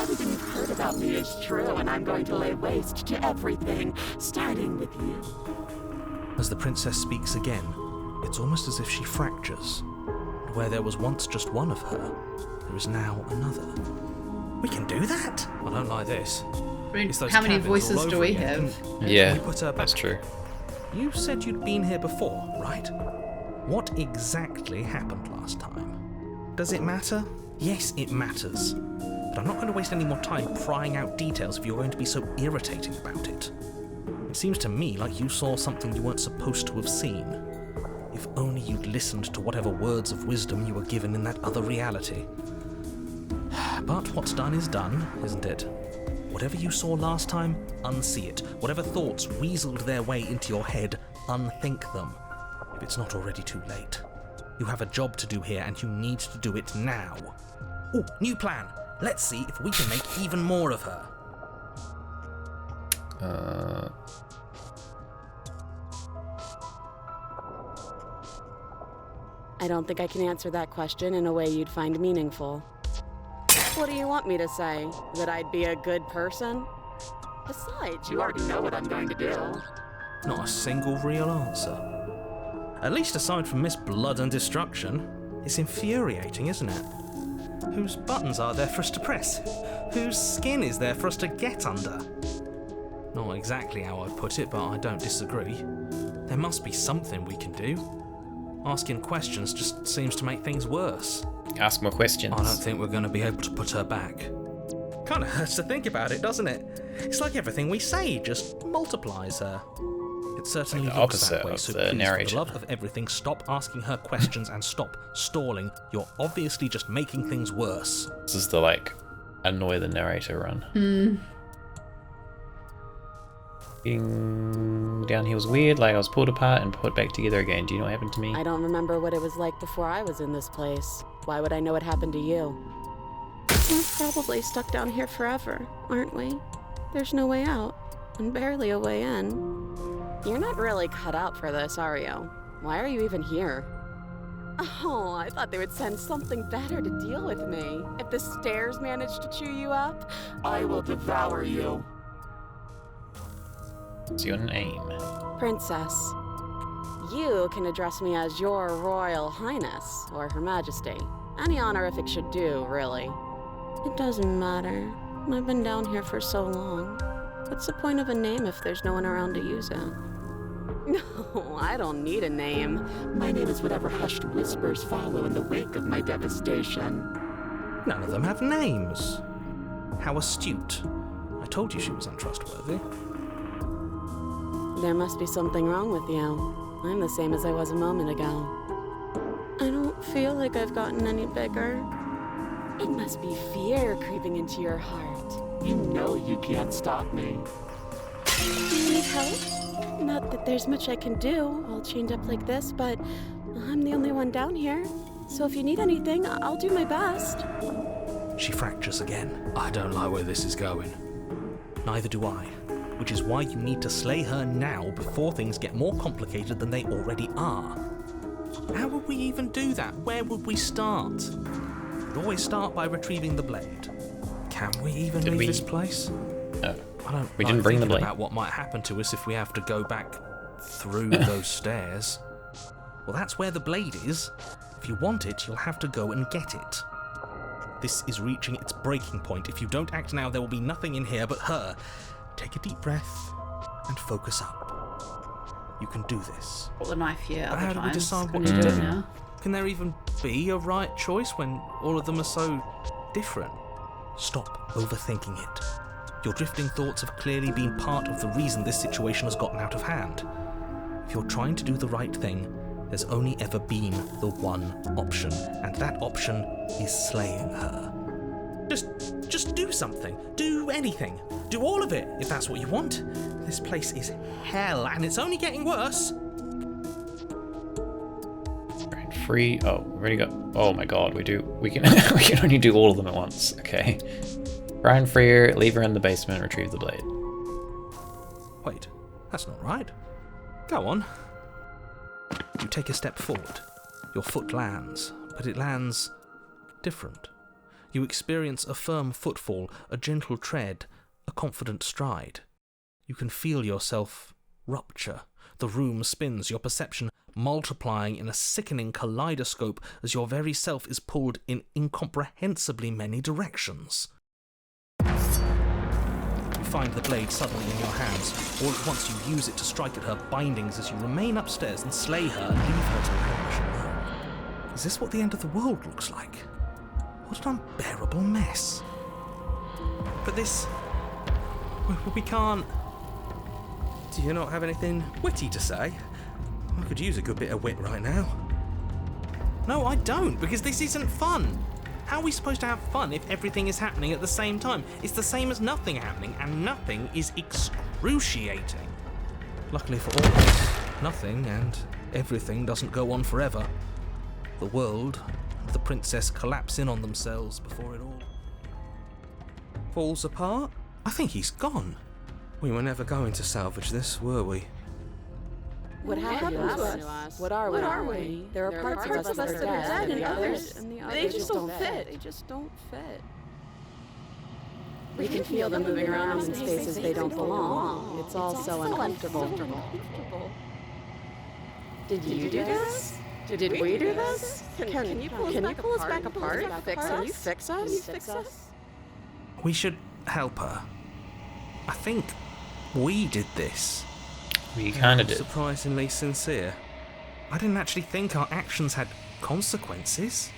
Everything you've heard about me is true, and I'm going to lay waste to everything, starting with you. As the princess speaks again, it's almost as if she fractures. And where there was once just one of her, there is now another. We can do that? I don't like this. It's those How many cabins voices all do over we again. have? Yeah, We put her that's back. true. You said you'd been here before, right? What exactly happened last time? Does it matter? Yes, it matters. But I'm not going to waste any more time prying out details if you're going to be so irritating about it. It seems to me like you saw something you weren't supposed to have seen. If only you'd listened to whatever words of wisdom you were given in that other reality. But what's done is done, isn't it? Whatever you saw last time, unsee it. Whatever thoughts weaseled their way into your head, unthink them. If it's not already too late. You have a job to do here, and you need to do it now. Ooh, new plan. Let's see if we can make even more of her. I don't think I can answer that question in a way you'd find meaningful. What do you want me to say? That I'd be a good person? Besides, You already know what I'm going to do. Not a single real answer. At least aside from Miss Blood and Destruction. It's infuriating, isn't it? Whose buttons are there for us to press? Whose skin is there for us to get under? Not exactly how I'd put it, but I don't disagree. There must be something we can do. Asking questions just seems to make things worse. Ask more questions. I don't think we're going to be able to put her back. Kind of hurts to think about it, doesn't it? It's like everything we say just multiplies her. It certainly Like the looks that opposite way, of so the please, for narrator. the love of everything, stop asking her questions and stop stalling. You're obviously just making things worse. This is the, like, annoy the narrator run. Getting down here was weird, like I was pulled apart and put back together again. Do you know what happened to me? I don't remember what it was like before I was in this place. Why would I know what happened to you? We're probably stuck down here forever, aren't we? There's no way out, and barely a way in. You're not really cut out for this, are you? Why are you even here? Oh, I thought they would send something better to deal with me. If the stairs managed to chew you up, I will devour you. What's your name? Princess. You can address me as Your Royal Highness, or Her Majesty. Any honorific should do, really. It doesn't matter. I've been down here for so long. What's the point of a name if there's no one around to use it? No, I don't need a name. My name is whatever hushed whispers follow in the wake of my devastation. None of them have names. How astute. I told you she was untrustworthy. There must be something wrong with you. I'm the same as I was a moment ago. I don't feel like I've gotten any bigger. It must be fear creeping into your heart. You know you can't stop me. Do you need help? Not that there's much I can do, all chained up like this, but I'm the only one down here. So if you need anything, I'll do my best. She fractures again. I don't like where this is going. Neither do I. Which is why you need to slay her now before things get more complicated than they already are. How would we even do that? Where would we start? We'd always start by retrieving the blade. Can we even leave this place? No. I don't We like didn't bring the thinking blade. about what might happen to us if we have to go back through those stairs. Well, that's where the blade is. If you want it, you'll have to go and get it. This is reaching its breaking point. If you don't act now, there will be nothing in here but her. Take a deep breath and focus up. You can do this. Pull the knife here But other how do we times. decide Can what you to do it do? now? Can there even be a right choice when all of them are so different? Stop overthinking it. Your drifting thoughts have clearly been part of the reason this situation has gotten out of hand. If you're trying to do the right thing, there's only ever been the one option, and that option is slaying her. Just do something. Do anything. Do all of it, if that's what you want. This place is hell, and it's only getting worse. Brand free. Oh, we already got. Oh my god, we can we can only do all of them at once. Okay. Brand freer, leave her in the basement, retrieve the blade. Wait, that's not right. Go on. You take a step forward. Your foot lands, but it lands different. You experience a firm footfall, a gentle tread, a confident stride. You can feel yourself rupture. The room spins, your perception multiplying in a sickening kaleidoscope as your very self is pulled in incomprehensibly many directions. You find the blade suddenly in your hands. All at once you use it to strike at her bindings as you remain upstairs and slay her and leave her to perish. Is this what the end of the world looks like? What an unbearable mess. But this... we can't... Do you not have anything witty to say? I could use a good bit of wit right now. No, I don't, because this isn't fun. How are we supposed to have fun if everything is happening at the same time? It's the same as nothing happening, and nothing is excruciating. Luckily for all of us, nothing and everything doesn't go on forever. The world and the princess collapse in on themselves before it all falls apart. I think he's gone. We were never going to salvage this, were we? What happened to us? What are we? There are parts of us that are dead, and others, they just don't fit. We can feel them moving around in spaces they don't belong. It's all so uncomfortable. Did you do this? Did we do this? Can you pull us back apart? Can you fix us? We should help her. I think we did this. We kinda did. Surprisingly sincere. I didn't actually think our actions had consequences.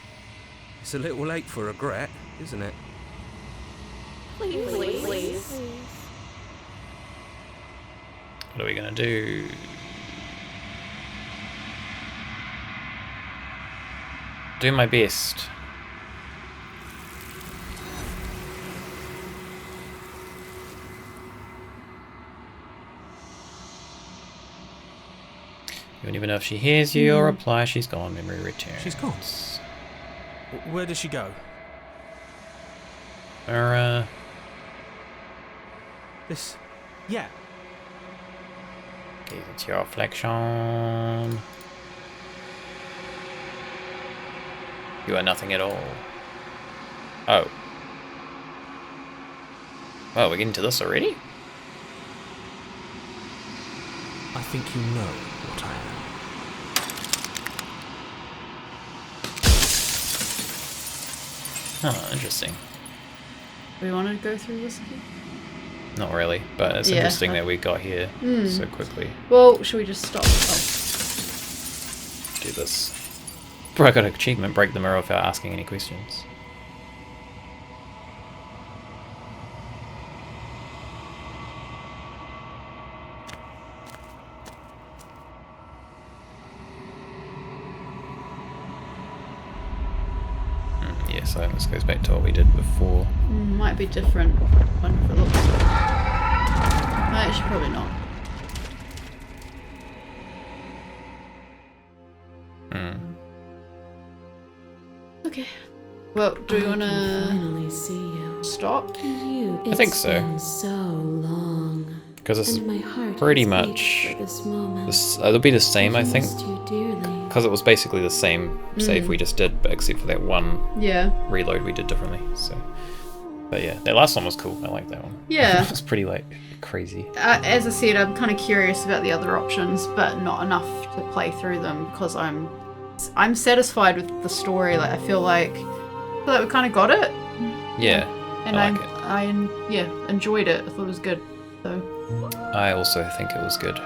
It's a little late for regret, isn't it? Please. What are we gonna do? Do my best. You don't even know if she hears you or reply. She's gone. Memory returns. She's gone. Where does she go? This... Yeah. Gaze into your reflection. You are nothing at all. Oh. Oh, we're getting to this already? I think you know what I am. Huh, interesting. We want to go through this again? Not really, but it's interesting that we got here so quickly. Well, should we just stop? Oh. Do this. Bro, I got an achievement, break the mirror without asking any questions. Yeah, so this goes back to what we did before. Might be different. Wonder if it looks different. No, actually, probably not. Okay. Well, do we want to finally see you? Stop? I think so. It's been so long. Because it's And my heart pretty has ached much... for this moment. It'll be the same, I think. missed you dearly. Because it was basically the same save we just did, but except for that one Yeah. reload we did differently. So, but yeah, that last one was cool. I like that one. Yeah. It was pretty like crazy. As I said, I'm kind of curious about the other options, but not enough to play through them because I'm satisfied with the story. Like I feel like we kind of got it. Yeah, And I like it. I enjoyed it. I thought it was good. So I also think it was good.